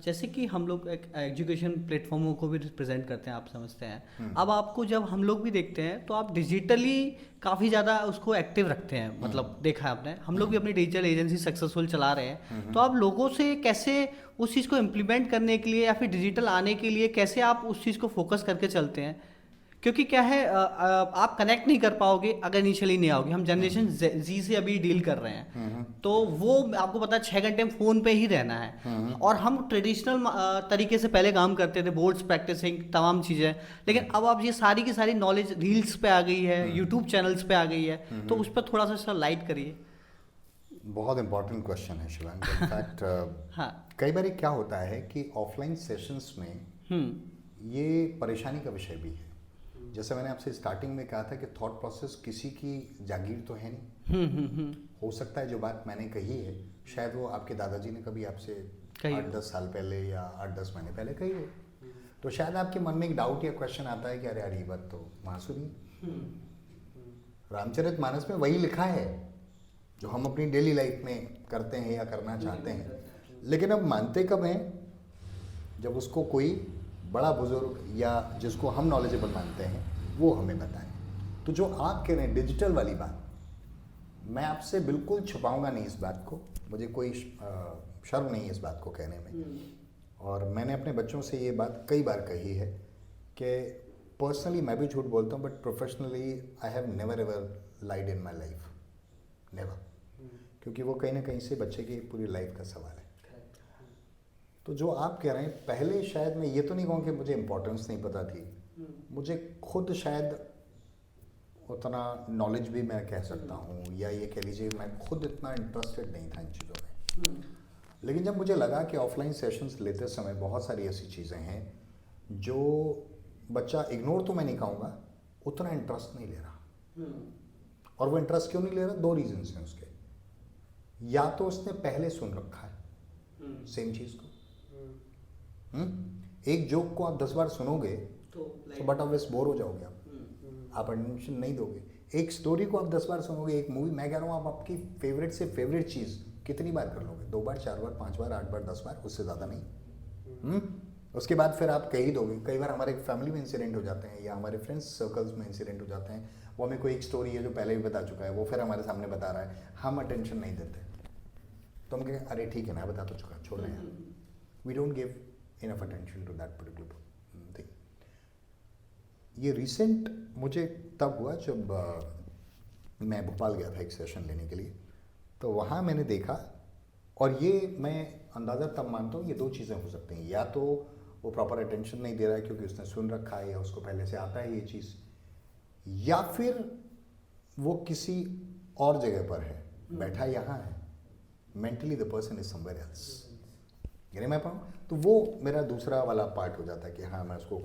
जैसे कि हम लोग एक एजुकेशन प्लेटफॉर्मों को भी रिप्रेजेंट करते हैं, आप समझते हैं. अब आपको जब हम लोग भी देखते हैं तो आप डिजिटली काफ़ी ज़्यादा उसको एक्टिव रखते हैं. मतलब देखा है आपने, हम लोग भी अपनी डिजिटल एजेंसी सक्सेसफुल चला रहे हैं. तो आप लोगों से कैसे उस चीज़ को इम्प्लीमेंट करने के लिए या फिर डिजिटल आने के लिए कैसे आप उस चीज़ को फोकस करके चलते हैं? क्योंकि क्या है, आप कनेक्ट नहीं कर पाओगे अगर इनिशियली नहीं आओगे. हम जनरेशन जी से अभी डील कर रहे हैं, तो वो आपको पता है 6 घंटे में फ़ोन पे ही रहना है. और हम ट्रेडिशनल तरीके से पहले काम करते थे, बोर्ड्स प्रैक्टिसिंग तमाम चीज़ें. लेकिन अब आप ये सारी की सारी नॉलेज रील्स पे आ गई है, यूट्यूब चैनल्स पे आ गई है. तो उस पर थोड़ा सा लाइट करिए. बहुत इंपॉर्टेंट क्वेश्चन है शिवांग. इनफैक्ट हाँ. कई बार क्या होता है कि ऑफलाइन सेशंस में ये परेशानी का विषय भी है. जैसे मैंने आपसे स्टार्टिंग में कहा था कि थॉट प्रोसेस किसी की जागीर तो है नहीं. हो सकता है जो बात मैंने कही है शायद वो आपके दादाजी ने कभी आपसे 8-10 साल पहले या 8-10 महीने पहले कही हो. तो शायद आपके मन में एक डाउट या क्वेश्चन आता है कि अरे यार ये बात तो वहाँ सुनी. रामचरितमानस में वही लिखा है जो हम अपनी डेली लाइफ में करते हैं या करना चाहते हैं. लेकिन अब मानते कब हैं? जब उसको कोई बड़ा बुजुर्ग या जिसको हम नॉलेजेबल मानते हैं वो हमें बताएं. तो जो आप कह रहे हैं डिजिटल वाली बात, मैं आपसे बिल्कुल छुपाऊंगा नहीं इस बात को. मुझे कोई शर्म नहीं है इस बात को कहने में. और मैंने अपने बच्चों से ये बात कई बार कही है कि पर्सनली मैं भी झूठ बोलता हूँ, but professionally I have never ever lied in my life. Never. क्योंकि वो कहीं ना कहीं से बच्चे की पूरी लाइफ का सवाल है. तो जो आप कह रहे हैं, पहले शायद मैं ये तो नहीं कहूँ कि मुझे इम्पोर्टेंस नहीं पता थी. मुझे खुद शायद उतना नॉलेज भी मैं कह सकता हूँ, या ये कह लीजिए मैं खुद इतना इंटरेस्टेड नहीं था इन चीज़ों में. लेकिन जब मुझे लगा कि ऑफलाइन सेशंस लेते समय बहुत सारी ऐसी चीज़ें हैं जो बच्चा इग्नोर तो मैं नहीं कहूँगा, उतना इंटरेस्ट नहीं ले रहा. और वो इंटरेस्ट क्यों नहीं ले रहा? 2 रीजन्स हैं उसके. या तो उसने पहले सुन रखा है सेम चीज़ को. एक जोक को आप 10 बार सुनोगे तो बट ऑब्वियस बोर हो जाओगे. आप अटेंशन नहीं दोगे. एक स्टोरी को आप 10 बार सुनोगे, एक मूवी, मैं कह रहा हूँ आप आपकी फेवरेट से फेवरेट चीज़ कितनी बार कर लोगे? 2 बार, 4 बार, 5 बार, 8 बार, 10 बार, उससे ज़्यादा नहीं. उसके बाद फिर आप कह ही दोगे. कई बार हमारे फैमिली में इंसिडेंट हो जाते हैं या हमारे फ्रेंड्स सर्कल्स में इंसिडेंट हो जाते हैं. वो हमें कोई एक स्टोरी है जो पहले भी बता चुका है, वो फिर हमारे सामने बता रहा है, हम अटेंशन नहीं देते. तो हम कहें अरे ठीक है ना, बता तो चुका, छोड़ रहे हैं. We don't give enough attention to that particular thing. ये रिसेंट मुझे तब हुआ जब मैं भोपाल गया था एक सेशन लेने के लिए. तो वहाँ मैंने देखा, और ये मैं अंदाज़ा तब मानता हूँ, ये 2 चीज़ें हो सकती हैं. या तो वो प्रॉपर अटेंशन नहीं दे रहा है क्योंकि उसने सुन रखा है या उसको पहले से आता है ये चीज़, या फिर वो किसी और जगह पर है, बैठा यहाँ है, mentally the person is somewhere else. यानी मैं पाऊँ तो वो मेरा दूसरा वाला पार्ट हो जाता है कि हाँ मैं उसको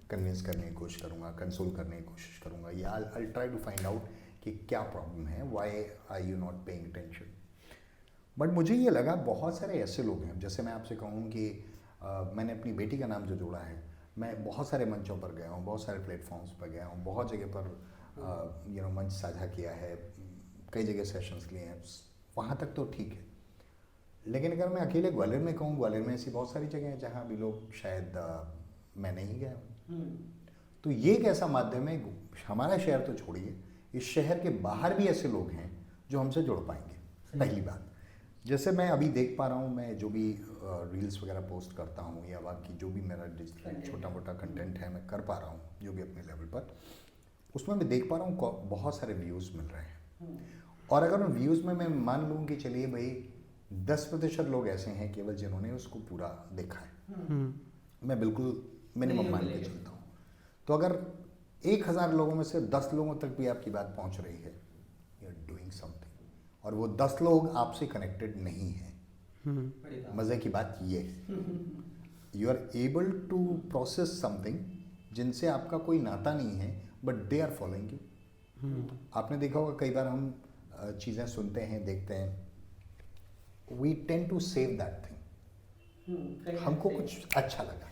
कन्विंस करने की कोशिश करूँगा, कंसोल करने की कोशिश करूँगा, या I try to find out कि क्या प्रॉब्लम है, why are you not paying attention. But मुझे ये लगा बहुत सारे ऐसे लोग हैं, जैसे मैं आपसे कहूँ कि मैंने अपनी बेटी का नाम जो जोड़ा है, मैं बहुत सारे मंचों पर गया हूँ, बहुत सारे प्लेटफॉर्म्स पर गया हूँ, बहुत जगह पर मंच साझा किया है, कई जगह सेशंस लिए हैं. वहाँ तक तो ठीक है. लेकिन अगर मैं अकेले ग्वालियर में कहूँ, ग्वालियर में ऐसी बहुत सारी जगह हैं जहाँ भी लोग शायद मैं नहीं गया हूँ. तो ये एक ऐसा माध्यम है, हमारा शहर तो छोड़िए, इस शहर के बाहर भी ऐसे लोग हैं जो हमसे जुड़ पाएंगे। पहली बात, जैसे मैं अभी देख पा रहा हूँ, मैं जो भी रील्स वगैरह पोस्ट करता हूँ या बाकी जो भी मेरा डिजिटल छोटा मोटा कंटेंट है मैं कर पा रहा हूँ जो भी अपने लेवल पर, उसमें मैं देख पा रहा हूँ बहुत सारे व्यूज़ मिल रहे हैं। और अगर उन व्यूज़ में मैं मान लूँ कि चलिए भाई 10% लोग ऐसे हैं केवल जिन्होंने उसको पूरा देखा है, मैं बिल्कुल मिनिमम मान के चलता हूँ, तो अगर 1000 लोगों में से 10 लोगों तक भी आपकी बात पहुँच रही है, यू आर डूइंग समथिंग। और वो 10 लोग आपसे कनेक्टेड नहीं हैं। मज़े की बात ये है, you are able to process something जिनसे आपका कोई नाता नहीं है, but they are following you. आपने देखा होगा कई बार हम चीज़ें सुनते हैं, देखते हैं, we tend to save that thing, हमको कुछ अच्छा लगा,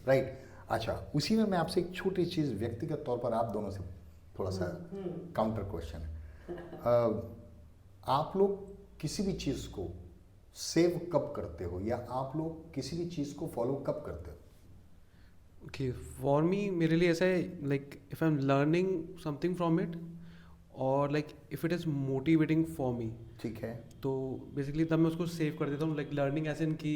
राइट। अच्छा, उसी में मैं आपसे एक छोटी चीज़ व्यक्तिगत तौर पर आप दोनों से थोड़ा सा काउंटर क्वेश्चन है। आप लोग किसी भी चीज़ को सेव कब करते हो, या आप लोग किसी भी चीज़ को फॉलो कब करते हो? ओके, फॉर मी मेरे लिए ऐसा है, like if I am learning something from it, और like if it is motivating for me, ठीक है, तो बेसिकली तब मैं उसको सेव कर देता हूँ। लाइक लर्निंग एज इन की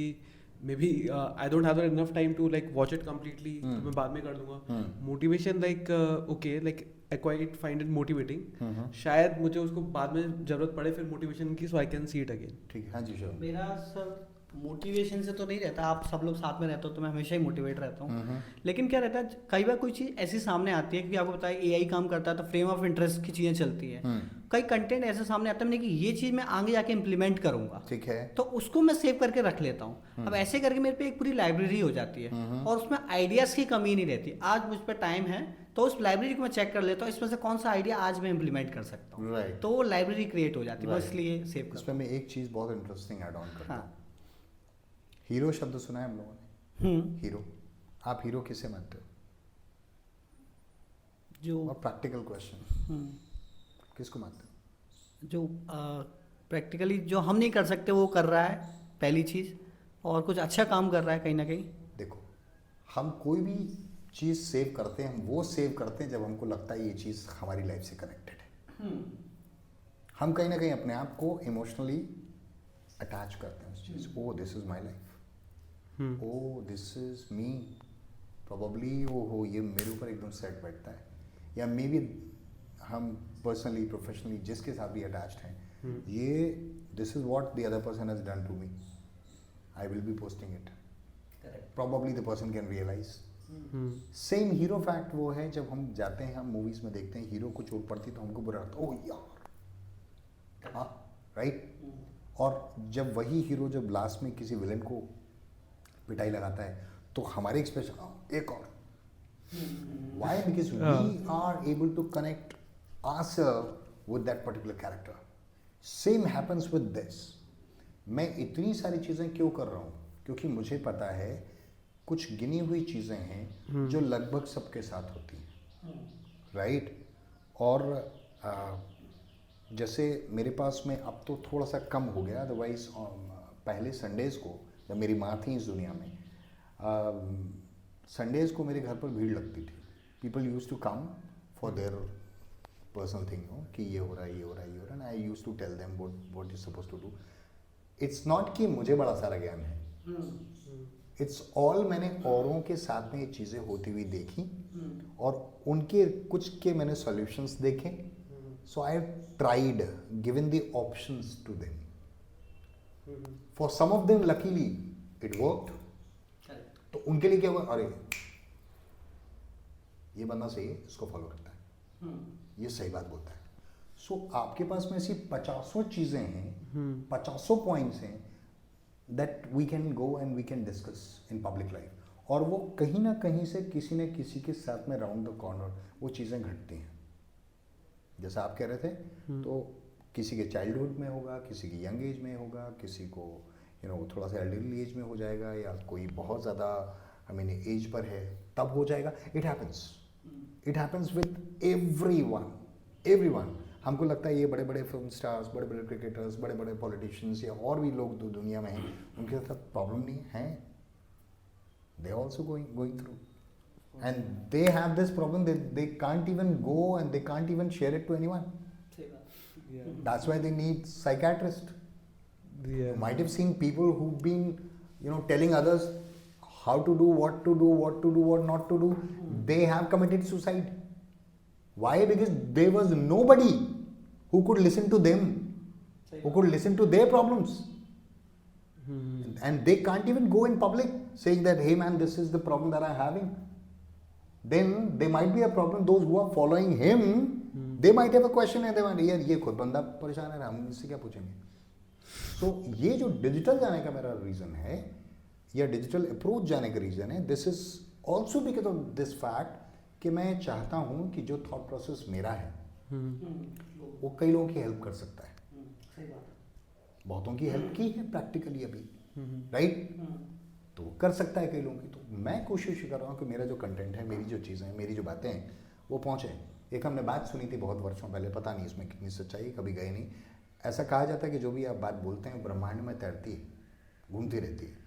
maybe I don't have enough time to like watch it completely, तो मैं बाद में कर दूंगा। Motivation like okay, like I quite find it motivating, शायद मुझे उसको बाद में जरूरत पड़े फिर मोटिवेशन की, so I can see it again. ठीक है। हाँ जी सर। मेरा सर मोटिवेशन से तो नहीं रहता, आप सब लोग साथ में रहते हो तो मैं हमेशा ही मोटिवेट रहता हूँ। लेकिन क्या रहता है, कई बार कोई चीज़ ऐसी सामने आती है कि आपको पता है एआई काम करता है तो फ्रेम ऑफ इंटरेस्ट की चीज़ें चलती है। कई कंटेंट ऐसे सामने आता है मैंने कि ये चीज़ मैं आगे जाके इम्प्लीमेंट करूंगा, ठीक है, तो उसको मैं सेव करके रख लेता हूँ। अब ऐसे करके मेरे पे एक पूरी लाइब्रेरी हो जाती है और उसमें आइडियाज़ की कमी नहीं रहती। आज मुझ पर टाइम है तो उस लाइब्रेरी को मैं चेक कर लेता हूँ, इसमें से कौन सा आइडिया आज मैं इम्प्लीमेंट कर सकता हूँ, राइट। तो वो लाइब्रेरी क्रिएट हो जाती है, Right. बस इसलिए सेव करता इसमें मैं एक चीज़ बहुत इंटरेस्टिंग ऐड ऑन करता हूँ। हाँ। हीरो शब्द सुना है हम लोगों ने? हूँ। हीरो, आप हीरो किसे मानते हो? जो और प्रैक्टिकल क्वेश्चन, किसको मानते हो? जो प्रैक्टिकली जो हम नहीं कर सकते वो कर रहा है, पहली चीज़, और कुछ अच्छा काम कर रहा है कहीं ना कहीं। देखो, हम कोई भी चीज़ सेव करते हैं, हम वो सेव करते हैं जब हमको लगता है ये चीज़ हमारी लाइफ से कनेक्टेड है। हम कहीं ना कहीं अपने आप को इमोशनली अटैच करते हैं उस चीज़, oh this is my life, oh this is me, probably ओ हो ये मेरे ऊपर एकदम सेट बैठता है। या मे बी हम पर्सनली प्रोफेशनली जिसके साथ भी अटैच्ड हैं, ये this is what the other person has done to me, I will be posting it, probably the person can realise. Same hero fact वो है, जब हम जाते हैं, हम मूवीज में देखते हैं हीरो को चोट पड़ती तो हमको बुरा लगता है, ओह यार, हाँ राइट। और जब वही हीरो जब लास्ट में किसी विलन को पिटाई लगाता है तो हमारे एक्सप्रेशन एक और, why? Because we are able to connect ourselves with that particular character. Same happens with this. मैं इतनी सारी चीज़ें क्यों कर रहा हूँ? क्योंकि मुझे पता है कुछ गिनी हुई चीज़ें हैं जो लगभग सबके साथ होती हैं, राइट। और जैसे मेरे पास में अब तो थोड़ा सा कम हो गया, अदरवाइज पहले संडेज़ को जब मेरी माँ थी इस दुनिया में, संडेज़ को मेरे घर पर भीड़ लगती थी। People use to come for their personal thing, no कि ये हो रहा है, ये हो रहा है, ये हो रहा है, I use to tell them what is suppose to do. It's not कि मुझे बड़ा सारा ज्ञान है, इट्स ऑल मैंने औरों के साथ में ये चीज़ें होती हुई देखी और उनके कुछ के मैंने सॉल्यूशंस देखे, so I tried given the options to them. For some of them luckily it worked, तो उनके लिए क्या हुआ, अरे ये बंदा सही है, इसको फॉलो करता है, ये सही बात बोलता है। सो आपके पास में ऐसी 50 चीज़ें हैं, 50 पॉइंट्स हैं that we can go and we can discuss in public life, और वो कहीं ना कहीं से किसी न किसी के साथ में राउंड द कॉर्नर वो चीज़ें घटती हैं। जैसा आप कह रहे थे, तो किसी के चाइल्डहुड में होगा, किसी की यंग एज में होगा, किसी को थोड़ा सा एल्डरली एज में हो जाएगा, या कोई बहुत ज़्यादा एज पर है तब हो जाएगा। It happens with everyone. हमको लगता है ये बड़े बड़े फिल्म स्टार्स, बड़े बड़े क्रिकेटर्स, बड़े बड़े पॉलिटिशियंस या और भी लोग दुनिया में हैं, उनके साथ प्रॉब्लम नहीं है, they also going through. and they have this problem that they can't even go and they can't even share it to anyone. Yeah. That's why they need psychiatrists. Yeah. You might have seen people who've been, telling others how to do, what to do, what not to do. They have committed suicide. Why? Because there was nobody who could listen to them, who could listen to their problems. And they can't even go in public saying that, hey man, this is the problem that I'm having. Then there might be a problem. Those who are following him, they might have a question and they might, यार ये खुद बंदा परेशान है, हम इससे क्या पूछेंगे? So ये जो डिजिटल जाने का मेरा रीज़न है या डिजिटल अप्रोच जाने का रीज़न है, this is also because of this fact कि मैं चाहता हूँ कि जो थॉट प्रोसेस मेरा है वो कई लोगों की हेल्प कर सकता है. सही बात है. बहुतों की हेल्प की है प्रैक्टिकली अभी, राइट? तो वो कर सकता है कई लोगों की. तो मैं कोशिश कर रहा हूँ कि मेरा जो कंटेंट है, मेरी जो चीज़ें हैं, मेरी जो बातें हैं वो पहुँचे. एक हमने बात सुनी थी बहुत वर्षों पहले, पता नहीं इसमें कितनी सच्चाई है, कभी गए नहीं. ऐसा कहा जाता है कि जो भी आप बात बोलते हैं ब्रह्मांड में तैरती है, घूमती रहती है.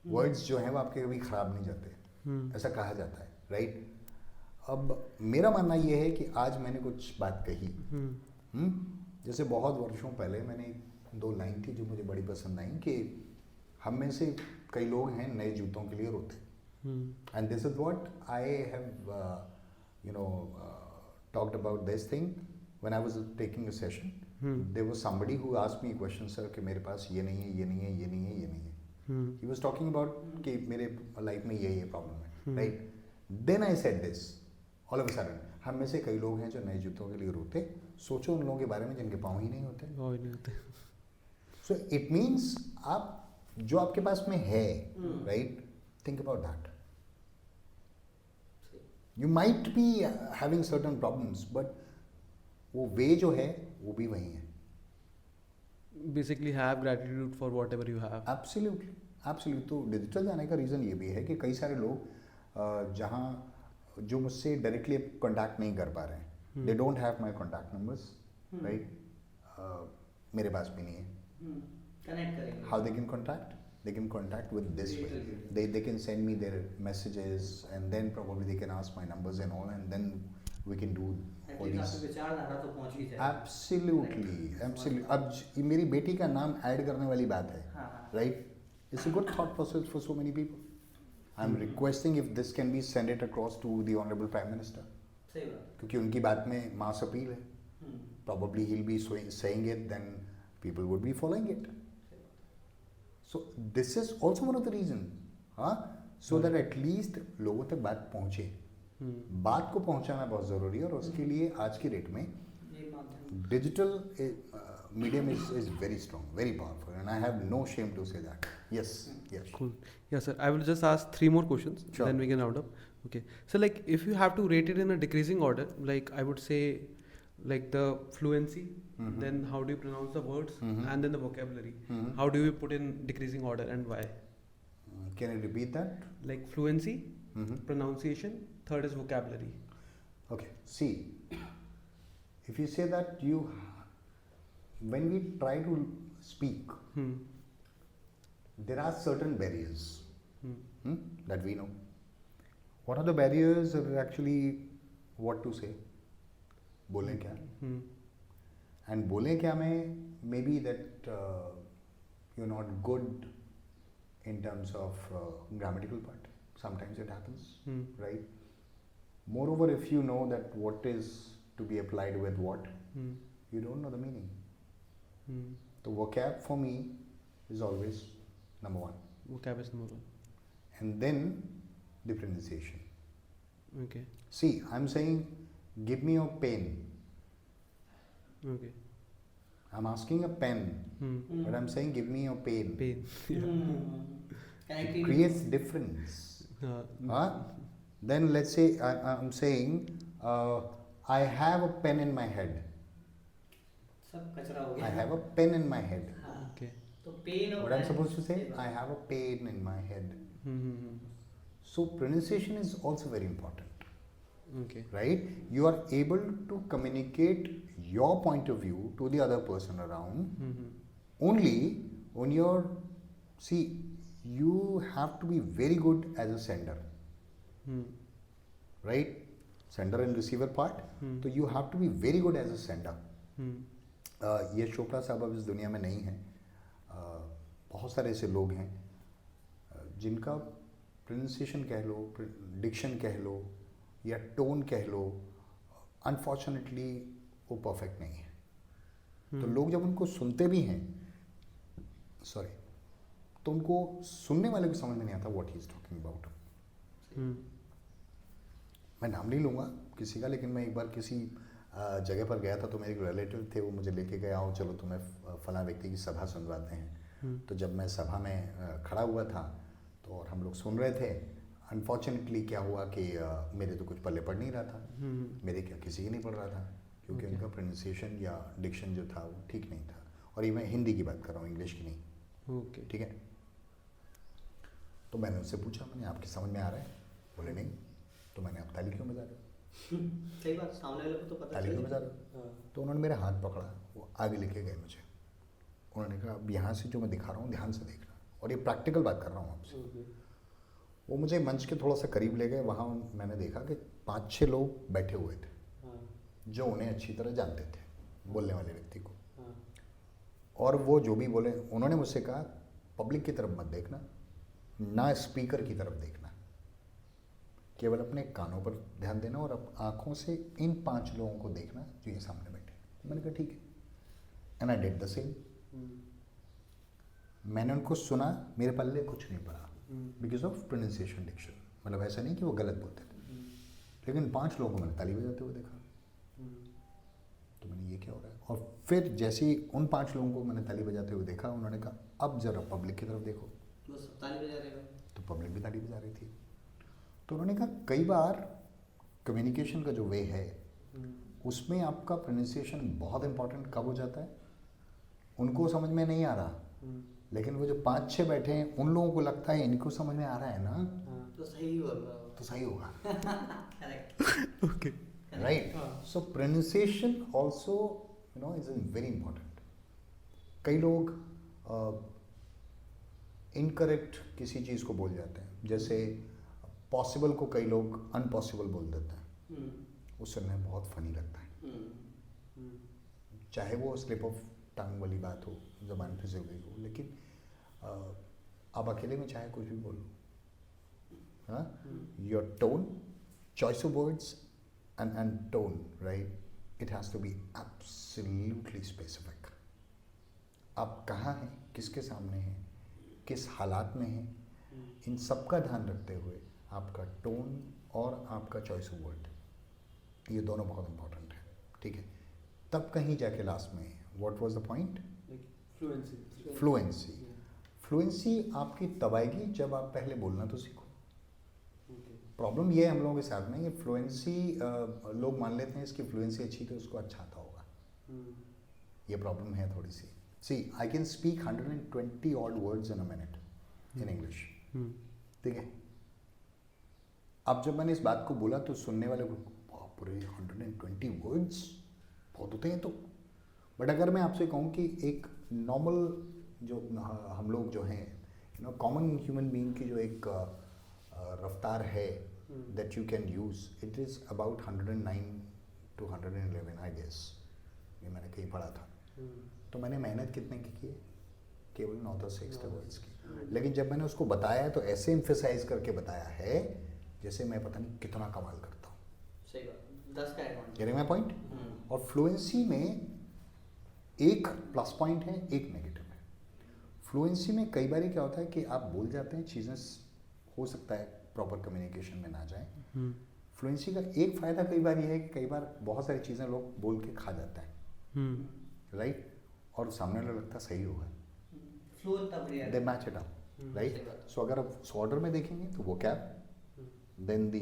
वर्ड्स जो हैं वो आपके कभी ख़राब नहीं जाते, ऐसा कहा जाता है, राइट? अब मेरा मानना ये है कि आज मैंने कुछ बात कही, जैसे बहुत वर्षों पहले मैंने 2 लाइन थी जो मुझे बड़ी पसंद आई कि हम में से कई लोग हैं नए जूतों के लिए रोते. And this is what I have talked about this thing when I was taking a session. There was somebody who asked me a question, sir कि मेरे पास ये नहीं है, ये नहीं है, ये नहीं है, ये नहीं है. ही वाज टॉकिंग अबाउट कि मेरे लाइफ में ये प्रॉब्लम है, right? Then I said this all of a sudden, हम में से कई लोग हैं जो नए जूतों के लिए रोते. सोचो उन लोगों के बारे में जिनके पाँव ही नहीं होते. सो इट मीन्स आप जो आपके पास में है, right, think about that. You might be having certain problems but वो वे जो है वो भी वही है. Basically have gratitude for whatever you have. Absolutely, absolutely. तो डिजिटल जाने का रीज़न ये भी है कि कई सारे लोग जहाँ जो मुझसे डायरेक्टली कॉन्टैक्ट नहीं कर पा रहे हैं, they don't have my contact numbers, right? मेरे पास भी नहीं है. कनेक्ट करेंगे. How they can contact? They can contact with this way. They can send me their messages and then probably they can ask my numbers and all, and then we can do all these. विचारधारा तो पहुंच ही जाए. Absolutely, absolutely. अब मेरी बेटी का नाम add करने वाली बात है, right? It's a good thought process for so many people. I'm requesting if this can be send it across to the Honorable Prime Minister. सही बात. क्योंकि उनकी बात में मास अपील है. Probably he'll be saying it, then people would be following it. So this is also one of the reasons, so that at least लोगों तक बात पहुँचे. बात को पहुँचाना बहुत ज़रूरी है और उसके लिए आज की डेट में digital medium is very strong, very powerful, and I have no shame to say that. Yes, yes. Cool. Yeah, sir. I will just ask 3 more questions. Sure. Then we can round up. Okay. So, like, if you have to rate it in a decreasing order, like I would say, like the fluency, then how do you pronounce the words, and then the vocabulary. How do you put in decreasing order and why? Can you repeat that? Like fluency, pronunciation. Third is vocabulary. Okay. See, if you say that when we try to speak, there are certain barriers that we know. What are the barriers? Are actually what to say. बोलें क्या? And बोलें क्या में maybe that you're not good in terms of grammatical part. Sometimes it happens, right? Moreover, if you know that what is to be applied with what, you don't know the meaning. The vocab for me is always number 1. Vocab is number 1. And then the pronunciation. Okay. See, I'm saying, give me a pen. Okay. I'm asking a pen, but I'm saying, give me a pen. Pain. It creates difference. Then let's say I'm saying, I have a pen in my head. सब कचरा हो गया. I have a pen in my head. Okay. तो pen और What I'm supposed to say? I have a pain in my head. So pronunciation is also very important. Okay. Right? You are able to communicate your point of view to the other person around only when you're, see, you have to be very good as a sender. Right, sender and receiver part. तो you have to be very good as a sender. ये चोपड़ा साहब अब इस दुनिया में नहीं है. बहुत सारे ऐसे लोग हैं जिनका प्रोनाउंसिएशन कह लो, डिक्शन कह लो या टोन कह लो, अनफॉर्चुनेटली वो परफेक्ट नहीं है. तो लोग जब उनको सुनते भी हैं, सॉरी, तो उनको सुनने वाले को समझ में नहीं आता what he is talking about. मैं नाम नहीं लूँगा किसी का, लेकिन मैं एक बार किसी जगह पर गया था तो मेरे एक रिलेटिव थे, वो मुझे लेके गए, आओ चलो तुम्हें फलां व्यक्ति की सभा सुनवाते हैं. तो जब मैं सभा में खड़ा हुआ था तो और हम लोग सुन रहे थे, अनफॉर्चुनेटली क्या हुआ कि मेरे तो कुछ पल्ले पड़ नहीं रहा था. मेरे क्या किसी की नहीं पड़ रहा था, क्योंकि उनका प्रोनाउंसिएशन या डिक्शन जो था वो ठीक नहीं था. और ये मैं हिंदी की बात कर रहा हूँ, इंग्लिश की नहीं. ओके. ठीक है. तो मैंने उनसे पूछा, मैंने आपकी समझ में आ रहा है? बोले नहीं. तो मैंने, आप ताली क्यों बजा रहे हो? सही बात, सामने वाले को तो पता ताली क्यों बजा रहे हो? तो उन्होंने मेरा हाथ पकड़ा, वो आगे लेके गए मुझे. उन्होंने कहा अब यहाँ से जो मैं दिखा रहा हूँ ध्यान से देखना, और ये प्रैक्टिकल बात कर रहा हूँ आपसे. वो मुझे मंच के थोड़ा सा करीब ले गए. वहाँ मैंने देखा कि 5-6 लोग बैठे हुए थे जो उन्हें अच्छी तरह जानते थे, बोलने वाले व्यक्ति को. और वो जो भी बोले, उन्होंने मुझसे कहा पब्लिक की तरफ मत देखना, ना स्पीकर की तरफ देखना, केवल अपने कानों पर ध्यान देना और आँखों से इन 5 लोगों को देखना जो ये सामने बैठे. मैंने कहा ठीक है. And I did the same. मैंने उनको सुना, मेरे पल्ले कुछ नहीं पड़ा बिकॉज ऑफ प्रोनाउंसिएशन डिक्शन. मतलब ऐसा नहीं कि वो गलत बोलते थे, लेकिन 5 लोगों को मैंने ताली बजाते हुए देखा. तो मैंने, ये क्या हो रहा है? और फिर जैसे ही उन 5 लोगों को मैंने ताली बजाते हुए देखा, उन्होंने कहा अब जरा पब्लिक की तरफ देखो. वो सब ताली बजा रहे हो. तो पब्लिक भी ताली बजा रही थी. तो उन्होंने कहा कई बार कम्युनिकेशन का जो वे है उसमें आपका प्रोनाउंसिएशन बहुत इंपॉर्टेंट कब हो जाता है, उनको समझ में नहीं आ रहा, लेकिन वो जो 5-6 बैठे हैं उन लोगों को लगता है इनको समझ में आ रहा है ना, तो सही होगा. तो सही होगा. Correct. Okay. Right. So pronunciation also is very important. कई लोग इनकरेक्ट किसी चीज़ को बोल जाते हैं, जैसे पॉसिबल को कई लोग अनपॉसिबल बोल देते हैं. वो सुनने में बहुत फनी लगता है, चाहे वो स्लिप ऑफ टंग वाली बात हो, ज़बान फिसल गई हो, लेकिन आप अकेले में चाहे कुछ भी बोलो, हाँ, your tone, choice of words and tone, right, it has to be absolutely specific. आप कहाँ हैं, किसके सामने हैं, किस हालात में हैं, इन सब का ध्यान रखते हुए आपका टोन और आपका चॉइस ऑफ वर्ड, ये दोनों बहुत इंपॉर्टेंट है. ठीक है. तब कहीं जाके लास्ट में what was the point? Fluency. Fluency आपकी तब आएगी जब आप पहले बोलना तो सीखो. प्रॉब्लम ये है हम लोगों के साथ में, ये फ्लुएंसी लोग मान लेते हैं इसकी फ्लुएंसी अच्छी तो उसको अच्छा आता होगा. ये प्रॉब्लम है थोड़ी सी. See, I can speak 120 odd words in a minute in English. ठीक है. अब जब मैंने इस बात को बोला तो सुनने वाले को, पूरे 120 वर्ड्स बहुत होते हैं तो. बट अगर मैं आपसे कहूँ कि एक नॉर्मल जो हम लोग जो हैं कॉमन ह्यूमन बीइंग की जो एक रफ्तार है that you can use, it is about 109 to 111 I guess. ये मैंने कहीं पढ़ा था. तो मैंने मेहनत कितने की है? केवल 9-10 एक्स्ट्रा वर्ड्स की. लेकिन जब मैंने उसको बताया है तो ऐसे एम्फेसाइज करके बताया है जैसे मैं पता नहीं कितना कमाल करता हूँ. सही बात. 10 का एडवांटेज. Getting my point? और फ्लुएंसी में एक प्लस पॉइंट है, एक नेगेटिव है. फ्लुएंसी में कई बार क्या होता है कि आप बोल जाते हैं, चीज़ें हो सकता है प्रॉपर कम्युनिकेशन में ना जाए. फ्लुएंसी का एक फ़ायदा कई बार ये है कि कई बार बहुत सारी चीज़ें लोग बोल के खा जाते हैं, राइट, और सामने वाला लगता सही होगा, they match it up, right. So अगर आप ऑर्डर में देखेंगे तो वो क्या, then the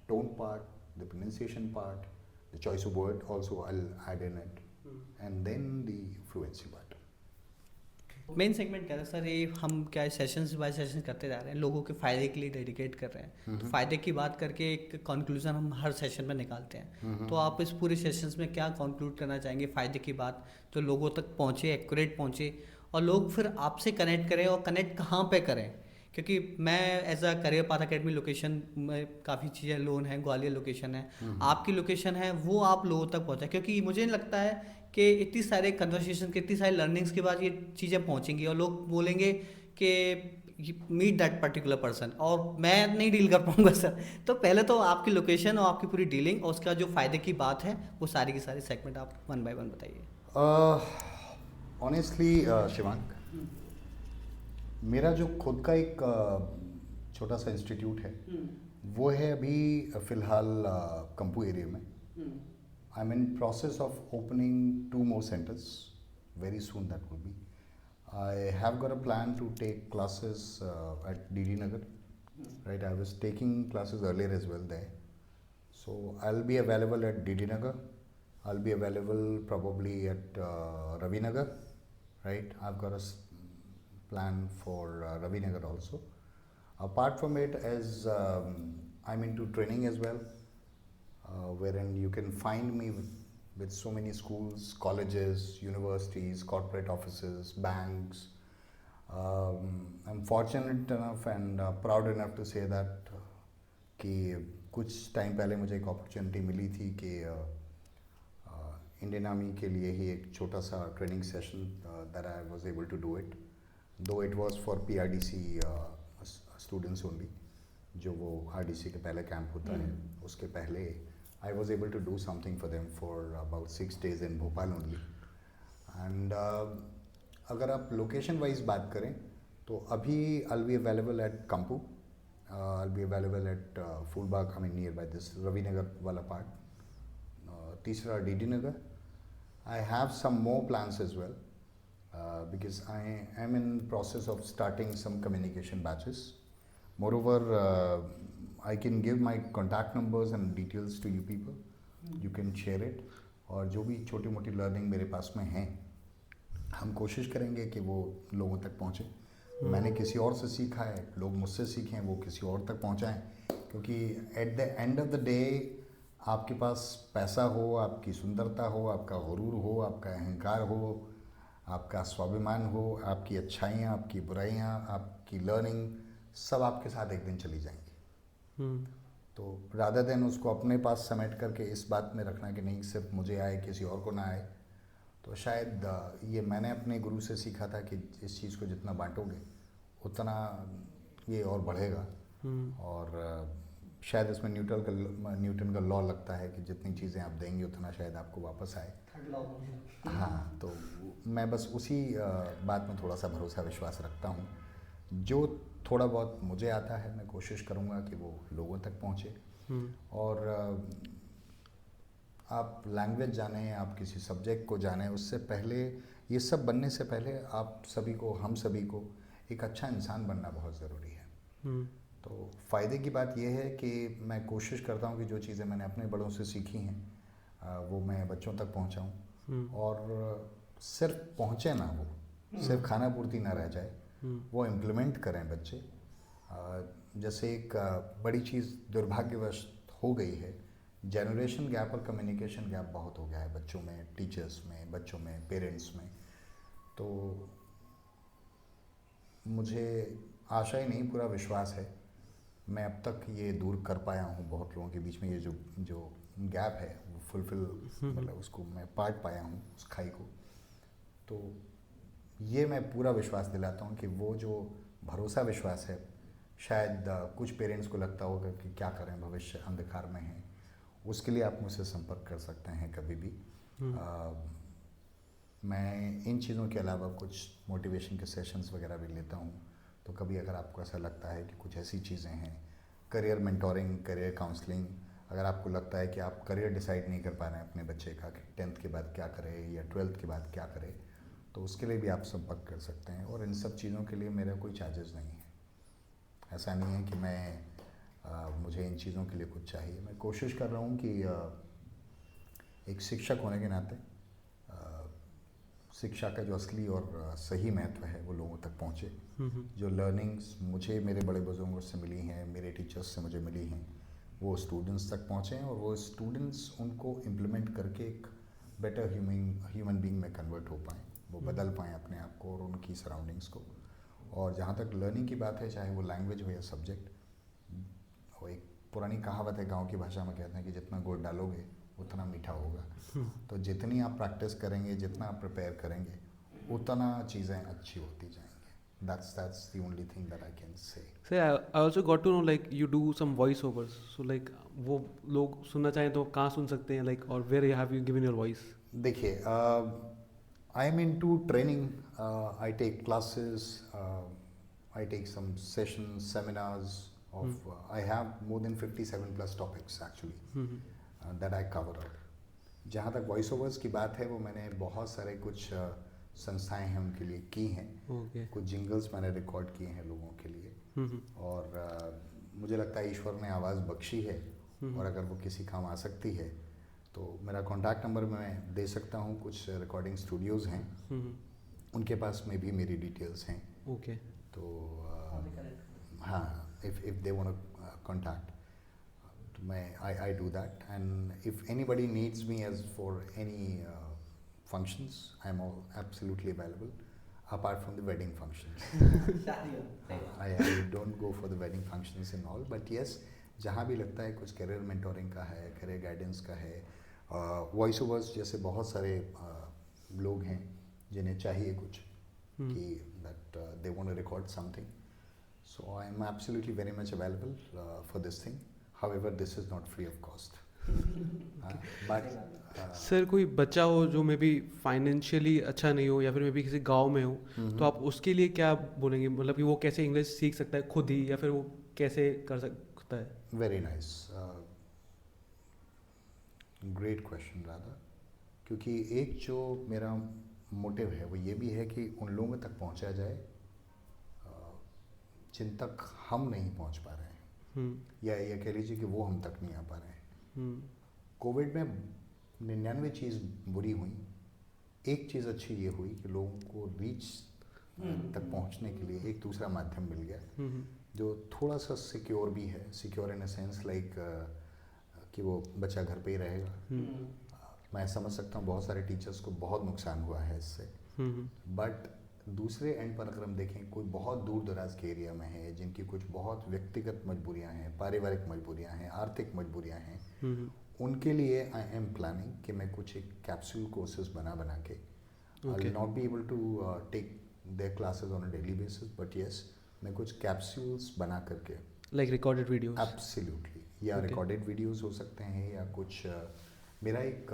tone part, the pronunciation part, the choice of word also I will add in it, and then the fluency part. Main segment क्या था sir, ये हम क्या सेशंस बाय सेशंस करते जा रहे हैं, लोगों के फ़ायदे के लिए डेडिकेट कर रहे हैं. तो फ़ायदे की बात करके एक कंक्लूजन हम हर सेशन में निकालते हैं. तो आप इस पूरे सेशंस में क्या कंक्लूड करना चाहेंगे, फ़ायदे की बात जो लोगों तक पहुँचे, एक्यूरेट पहुँचे, और लोग फिर आपसे कनेक्ट करें, और कनेक्ट कहाँ पे करें, क्योंकि मैं as a career path academy location में काफ़ी चीज़ें लोन है, ग्वालियर लोकेशन है, आपकी लोकेशन है, वो आप लोगों तक पहुँचा, क्योंकि मुझे नहीं लगता है कि इतनी सारे कन्वर्सेशन के, इतनी सारी लर्निंग्स के बाद ये चीज़ें पहुँचेंगी और लोग बोलेंगे कि मीट दैट पर्टिकुलर पर्सन, और मैं नहीं डील कर पाऊंगा सर। तो पहले तो आपकी लोकेशन और आपकी पूरी डीलिंग और उसका जो फ़ायदे की बात है वो सारी की सारी सेगमेंट आप वन बाय वन बताइए। ऑनेस्टली शिवांक, मेरा जो खुद का एक छोटा सा इंस्टीट्यूट है वो है अभी फ़िलहाल कंपू एरिया में. आई am in process of opening 2 more centers very soon. That will be. I have got a plan to take classes at DD Nagar. Right, I was taking classes earlier as well there. So I'll be available at DD Nagar. I'll be available probably at Ravi Nagar. Right, I've got a plan for Ravi Nagar also. Apart from it, as I'm into training as well, wherein you can find me with so many schools, colleges, universities, corporate offices, banks. I'm fortunate enough and proud enough to say that कि कुछ time पहले मुझे एक opportunity मिली थी कि Indian army के लिए ही एक छोटा सा training session that I was able to do it, though it was for PRDC students only. जो वो RDC के पहले कैंप होता है उसके पहले I was able to do something for them for about 6 days in Bhopal only. And अगर आप लोकेशन वाइज बात करें तो अभी I'll be available at Kampu, I'll be available at Fulbagh, I mean nearby this Ravi Nagar वाला part. तीसरा DD Nagar. I have some more plans as well because I am in process of starting some communication batches. Moreover, I can give my contact numbers and details to you people. You can share it. और जो भी छोटी मोटी learning मेरे पास में हैं हम कोशिश करेंगे कि वो लोगों तक पहुँचे. मैंने किसी और से सीखा है, लोग मुझसे सीखें, वो किसी और तक पहुँचाएं. क्योंकि at the end of the day आपके पास पैसा हो, आपकी सुंदरता हो, आपका गुरूर हो, आपका अहंकार हो, आपका स्वाभिमान हो, आपकी अच्छाइयाँ, आपकी बुराइयाँ, आपकी लर्निंग सब आपके साथ एक दिन चली जाएंगी. तो रादर देन उसको अपने पास समेट करके इस बात में रखना कि नहीं सिर्फ मुझे आए किसी और को ना आए, तो शायद ये मैंने अपने गुरु से सीखा था कि इस चीज़ को जितना बांटोगे उतना ये और बढ़ेगा. और शायद इसमें न्यूटन का लॉ लगता है कि जितनी चीज़ें आप देंगे उतना शायद आपको वापस आए. हाँ, तो मैं बस उसी बात में थोड़ा सा भरोसा विश्वास रखता हूँ. जो थोड़ा बहुत मुझे आता है मैं कोशिश करूँगा कि वो लोगों तक पहुँचे. और आप लैंग्वेज जानें, आप किसी सब्जेक्ट को जानें, उससे पहले ये सब बनने से पहले आप सभी को, हम सभी को एक अच्छा इंसान बनना बहुत ज़रूरी है. तो फ़ायदे की बात यह है कि मैं कोशिश करता हूँ कि जो चीज़ें मैंने अपने बड़ों से सीखी हैं वो मैं बच्चों तक पहुँचाऊँ. और सिर्फ पहुँचे ना, वो सिर्फ खाना पूर्ति ना रह जाए, वो इम्प्लीमेंट करें बच्चे. जैसे एक बड़ी चीज़ दुर्भाग्यवश हो गई है, जनरेशन गैप और कम्युनिकेशन गैप बहुत हो गया है बच्चों में, टीचर्स में, बच्चों में, पेरेंट्स में. तो मुझे आशा ही नहीं, पूरा विश्वास है मैं अब तक ये दूर कर पाया हूँ. बहुत लोगों के बीच में ये जो गैप है वो फुलफिल, मतलब उसको मैं पाट पाया हूँ उस खाई को. तो ये मैं पूरा विश्वास दिलाता हूँ कि वो जो भरोसा विश्वास है, शायद कुछ पेरेंट्स को लगता होगा कि क्या करें, भविष्य अंधकार में है, उसके लिए आप मुझसे संपर्क कर सकते हैं कभी भी. मैं इन चीज़ों के अलावा कुछ मोटिवेशन के सेशंस वगैरह भी लेता हूँ. तो कभी अगर आपको ऐसा लगता है कि कुछ ऐसी चीज़ें हैं, करियर मेंटोरिंग, करियर काउंसलिंग, अगर आपको लगता है कि आप करियर डिसाइड नहीं कर पा रहे हैं अपने बच्चे का कि 10th के बाद क्या करे या 12th के बाद क्या करे, तो उसके लिए भी आप संपर्क कर सकते हैं. और इन सब चीज़ों के लिए मेरा कोई चार्जेस नहीं है. ऐसा नहीं है कि मुझे इन चीज़ों के लिए कुछ चाहिए. मैं कोशिश कर रहा हूँ कि एक शिक्षक होने के नाते शिक्षा का जो असली और सही महत्व है वो लोगों तक पहुँचे. जो लर्निंग्स मुझे मेरे बड़े बुजुर्गों से मिली हैं, मेरे टीचर्स से मुझे मिली हैं, वो स्टूडेंट्स तक पहुँचें और वो स्टूडेंट्स उनको इम्प्लीमेंट करके एक बेटर ह्यूमन बीइंग में कन्वर्ट हो पाएँ, वो बदल पाएँ अपने आप को और उनकी सराउंडिंग्स को. और जहाँ तक लर्निंग की बात है, चाहे वो लैंग्वेज हो या सब्जेक्ट, वो एक पुरानी कहावत है, गांव की भाषा में कहते हैं कि जितना गुड़ डालोगे उतना मीठा होगा। तो जितनी आप प्रैक्टिस करेंगे, जितना आप प्रिपेयर करेंगे, उतना चीज़ें अच्छी होती जाएंगी। That's the only thing that I can say. Sir I also got to know like you do some voice overs, so like वो लोग सुनना चाहें तो कहाँ सुन सकते हैं, लाइक और where have you given your voice? देखिए, I am into training, I take classes, I take some sessions, seminars of I have more than 57 plus topics actually that I cover up. जहाँ तक voice overs की बात है, वो मैंने बहुत सारे कुछ संस्थाएं हैं उनके लिए की हैं। कुछ जिंगल्स मैंने रिकॉर्ड किए हैं लोगों के लिए, और मुझे लगता है ईश्वर ने आवाज़ बख्शी है, और अगर वो किसी काम आ सकती है तो मेरा कॉन्टैक्ट नंबर मैं दे सकता हूँ। कुछ रिकॉर्डिंग स्टूडियोज़ हैं, उनके पास में भी मेरी डिटेल्स हैं। तो हाँ, if they want to contact, I do that, and if anybody needs me as for any functions, I am all absolutely available, apart from the wedding functions. I don't go for the wedding functions and all, but yes, जहाँ भी लगता है कुछ career mentoring का है, career guidance का है, voice overs जैसे बहुत सारे लोग हैं जिन्हें चाहिए कुछ कि that they want to record something. So I am absolutely very much available for this thing. However, this is not free of cost. But sir कोई बच्चा हो जो मे बी फाइनेंशियली अच्छा नहीं हो, या फिर मे बी किसी गांव में हो, तो आप उसके लिए क्या बोलेंगे? मतलब कि वो कैसे इंग्लिश सीख सकता है खुद ही, या फिर वो कैसे कर सकता है? Very nice, great question Radha, क्योंकि एक जो मेरा मोटिव है वो ये भी है कि उन लोगों तक पहुंचा जाए जिन तक हम नहीं पहुंच पा रहे हैं, या कह लीजिए कि वो हम तक नहीं आ पा रहे हैं। कोविड में 99 चीज़ बुरी हुई, एक चीज़ अच्छी ये हुई कि लोगों को रीच तक पहुंचने के लिए एक दूसरा माध्यम मिल गया, जो थोड़ा सा सिक्योर भी है। Secure in a sense like कि वो बच्चा घर पे ही रहेगा। मैं समझ सकता हूँ बहुत सारे टीचर्स को बहुत नुकसान हुआ है इससे, बट दूसरे एंड पर अगर हम देखें, कोई बहुत दूर दराज के एरिया में है जिनकी कुछ बहुत व्यक्तिगत मजबूरियां हैं, पारिवारिक मजबूरियां हैं, आर्थिक मजबूरियां हैं, उनके लिए आई एम प्लानिंग कि मैं कुछ एक कैप्सूल कोर्सेज बना के, I will not be able to take their classes on a daily basis, but yes, मैं कुछ कैप्सूल्स बना करके, लाइक रिकॉर्डेड वीडियोस, एब्सोल्युटली, या रिकॉर्डेड वीडियोस हो सकते हैं, या कुछ मेरा एक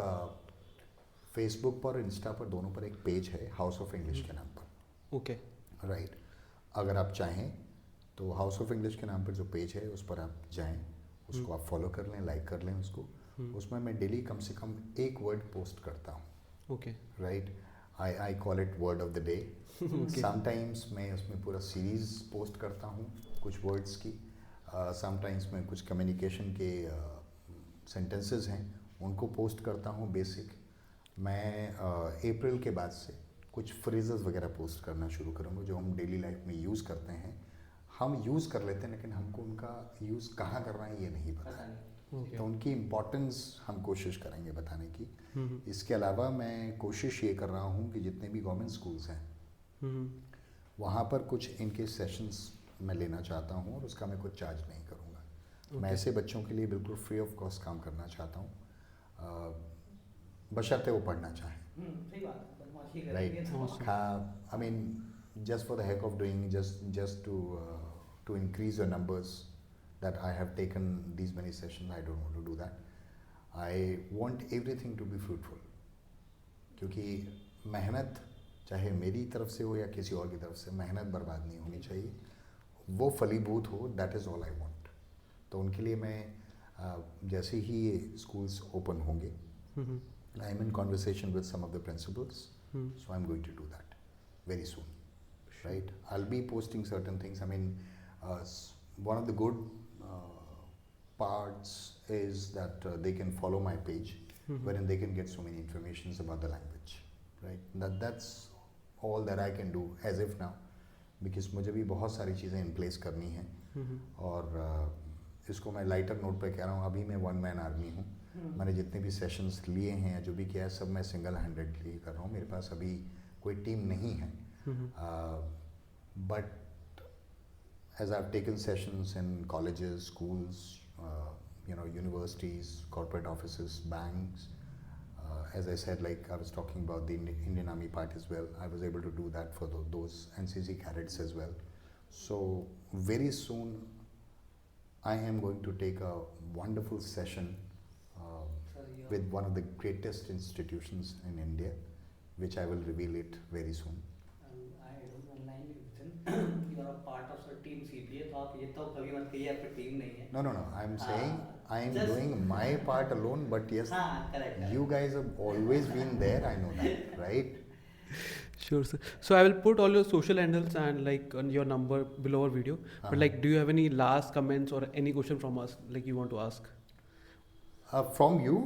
फेसबुक पर, इंस्टा पर, दोनों पर एक पेज है हाउस ऑफ इंग्लिश के नाम पर। ओके, राइट, अगर आप चाहें तो हाउस ऑफ इंग्लिश के नाम पर जो पेज है उस पर आप जाएं, उसको आप फॉलो कर लें, लाइक कर लें उसको। उसमें मैं डेली कम से कम एक वर्ड पोस्ट करता हूँ। Okay, right, I call it word of the day. Sometimes मैं उसमें पूरा सीरीज पोस्ट करता हूँ कुछ वर्ड्स की, समटाइम्स मैं कुछ कम्युनिकेशन के सेंटेंसेस हैं उनको पोस्ट करता हूँ बेसिक। मैं अप्रैल के बाद से कुछ फ्रेजेस वगैरह पोस्ट करना शुरू करूँगा जो हम डेली लाइफ में यूज़ करते हैं। हम यूज़ कर लेते हैं लेकिन हमको उनका यूज़ कहाँ करना है ये नहीं पता है, तो उनकी इम्पोर्टेंस हम कोशिश करेंगे बताने की। इसके अलावा मैं कोशिश ये कर रहा हूँ कि जितने भी गवर्नमेंट स्कूल्स हैं वहाँ पर कुछ इनके सेशंस मैं लेना चाहता हूँ, और उसका मैं कुछ चार्ज नहीं करूँगा। मैं ऐसे बच्चों के लिए बिल्कुल फ्री ऑफ कॉस्ट काम करना चाहता हूँ, बशर्ते वो पढ़ना चाहें। Right. I mean, just for the heck of doing, just to increase your numbers, that I have taken these many sessions. I don't want to do that. I want everything to be fruitful. क्योंकि मेहनत चाहे मेरी तरफ से हो या किसी और की तरफ से, मेहनत बर्बाद नहीं होनी चाहिए, वो फलीभूत हो। That is all I want. तो उनके लिए मैं जैसे ही ये schools open होंगे, I am in conversation with some of the principals. So I'm going to do that very soon, right? I'll be posting certain things. I mean, one of the good parts is that they can follow my page, wherein they can get so many informations about the language, right? That's all that I can do as if now, because मुझे भी बहुत सारी चीज़ें in place करनी हैं, और इसको मैं लाइटर नोट पे कह रहा हूँ। अभी मैं वन मैन आर्मी हूँ। मैंने जितने भी सेशंस लिए हैं या जो भी किया है सब मैं सिंगल हैंडेडली कर रहा हूँ। मेरे पास अभी कोई टीम नहीं है, but as I've taken sessions in colleges, schools, universities, corporate offices, banks, as I said, like I was talking about the Indian Army part as well, I was able to do that for those NCC cadets as well. So very soon I am going to take a wonderful session with one of the greatest institutions in India, which I will reveal it very soon. I don't online within you are a part of the team CPA, तो आप ये तो कभी मत कहिए आपकी team नहीं है. No, I'm saying I am just- doing my part alone, but yes, हाँ, correct. you guys have always been there, I know that, right? Sure, sir. So I will put all your social handles and like on your number below our video. But like, do you have any last comments or any question from us like you want to ask? From you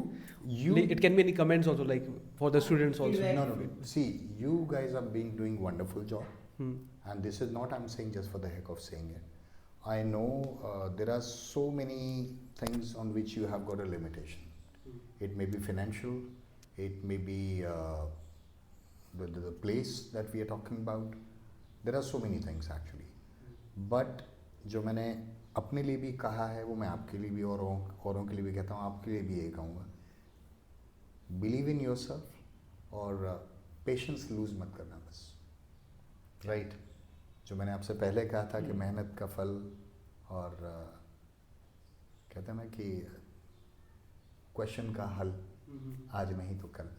It can be any comments also, like for the students also. Feedback. no. See, you guys are doing wonderful job, Hmm. and this is not I'm saying just for the heck of saying it. I know there are so many things on which you have got a limitation. It may be financial, it may be the place that we are talking about. There are so many things actually. But जो मैंने अपने लिए भी कहा है वो मैं आपके लिए भी औरों के लिए भी कहता हूँ, आपके लिए भी यही कहूँगा. बिलीव इन योरसेल्फ और पेशेंस लूज मत करना बस. राइट जो मैंने आपसे पहले कहा था कि मेहनत का फल और कहते हैं ना कि क्वेश्चन का हल आज नहीं तो कल.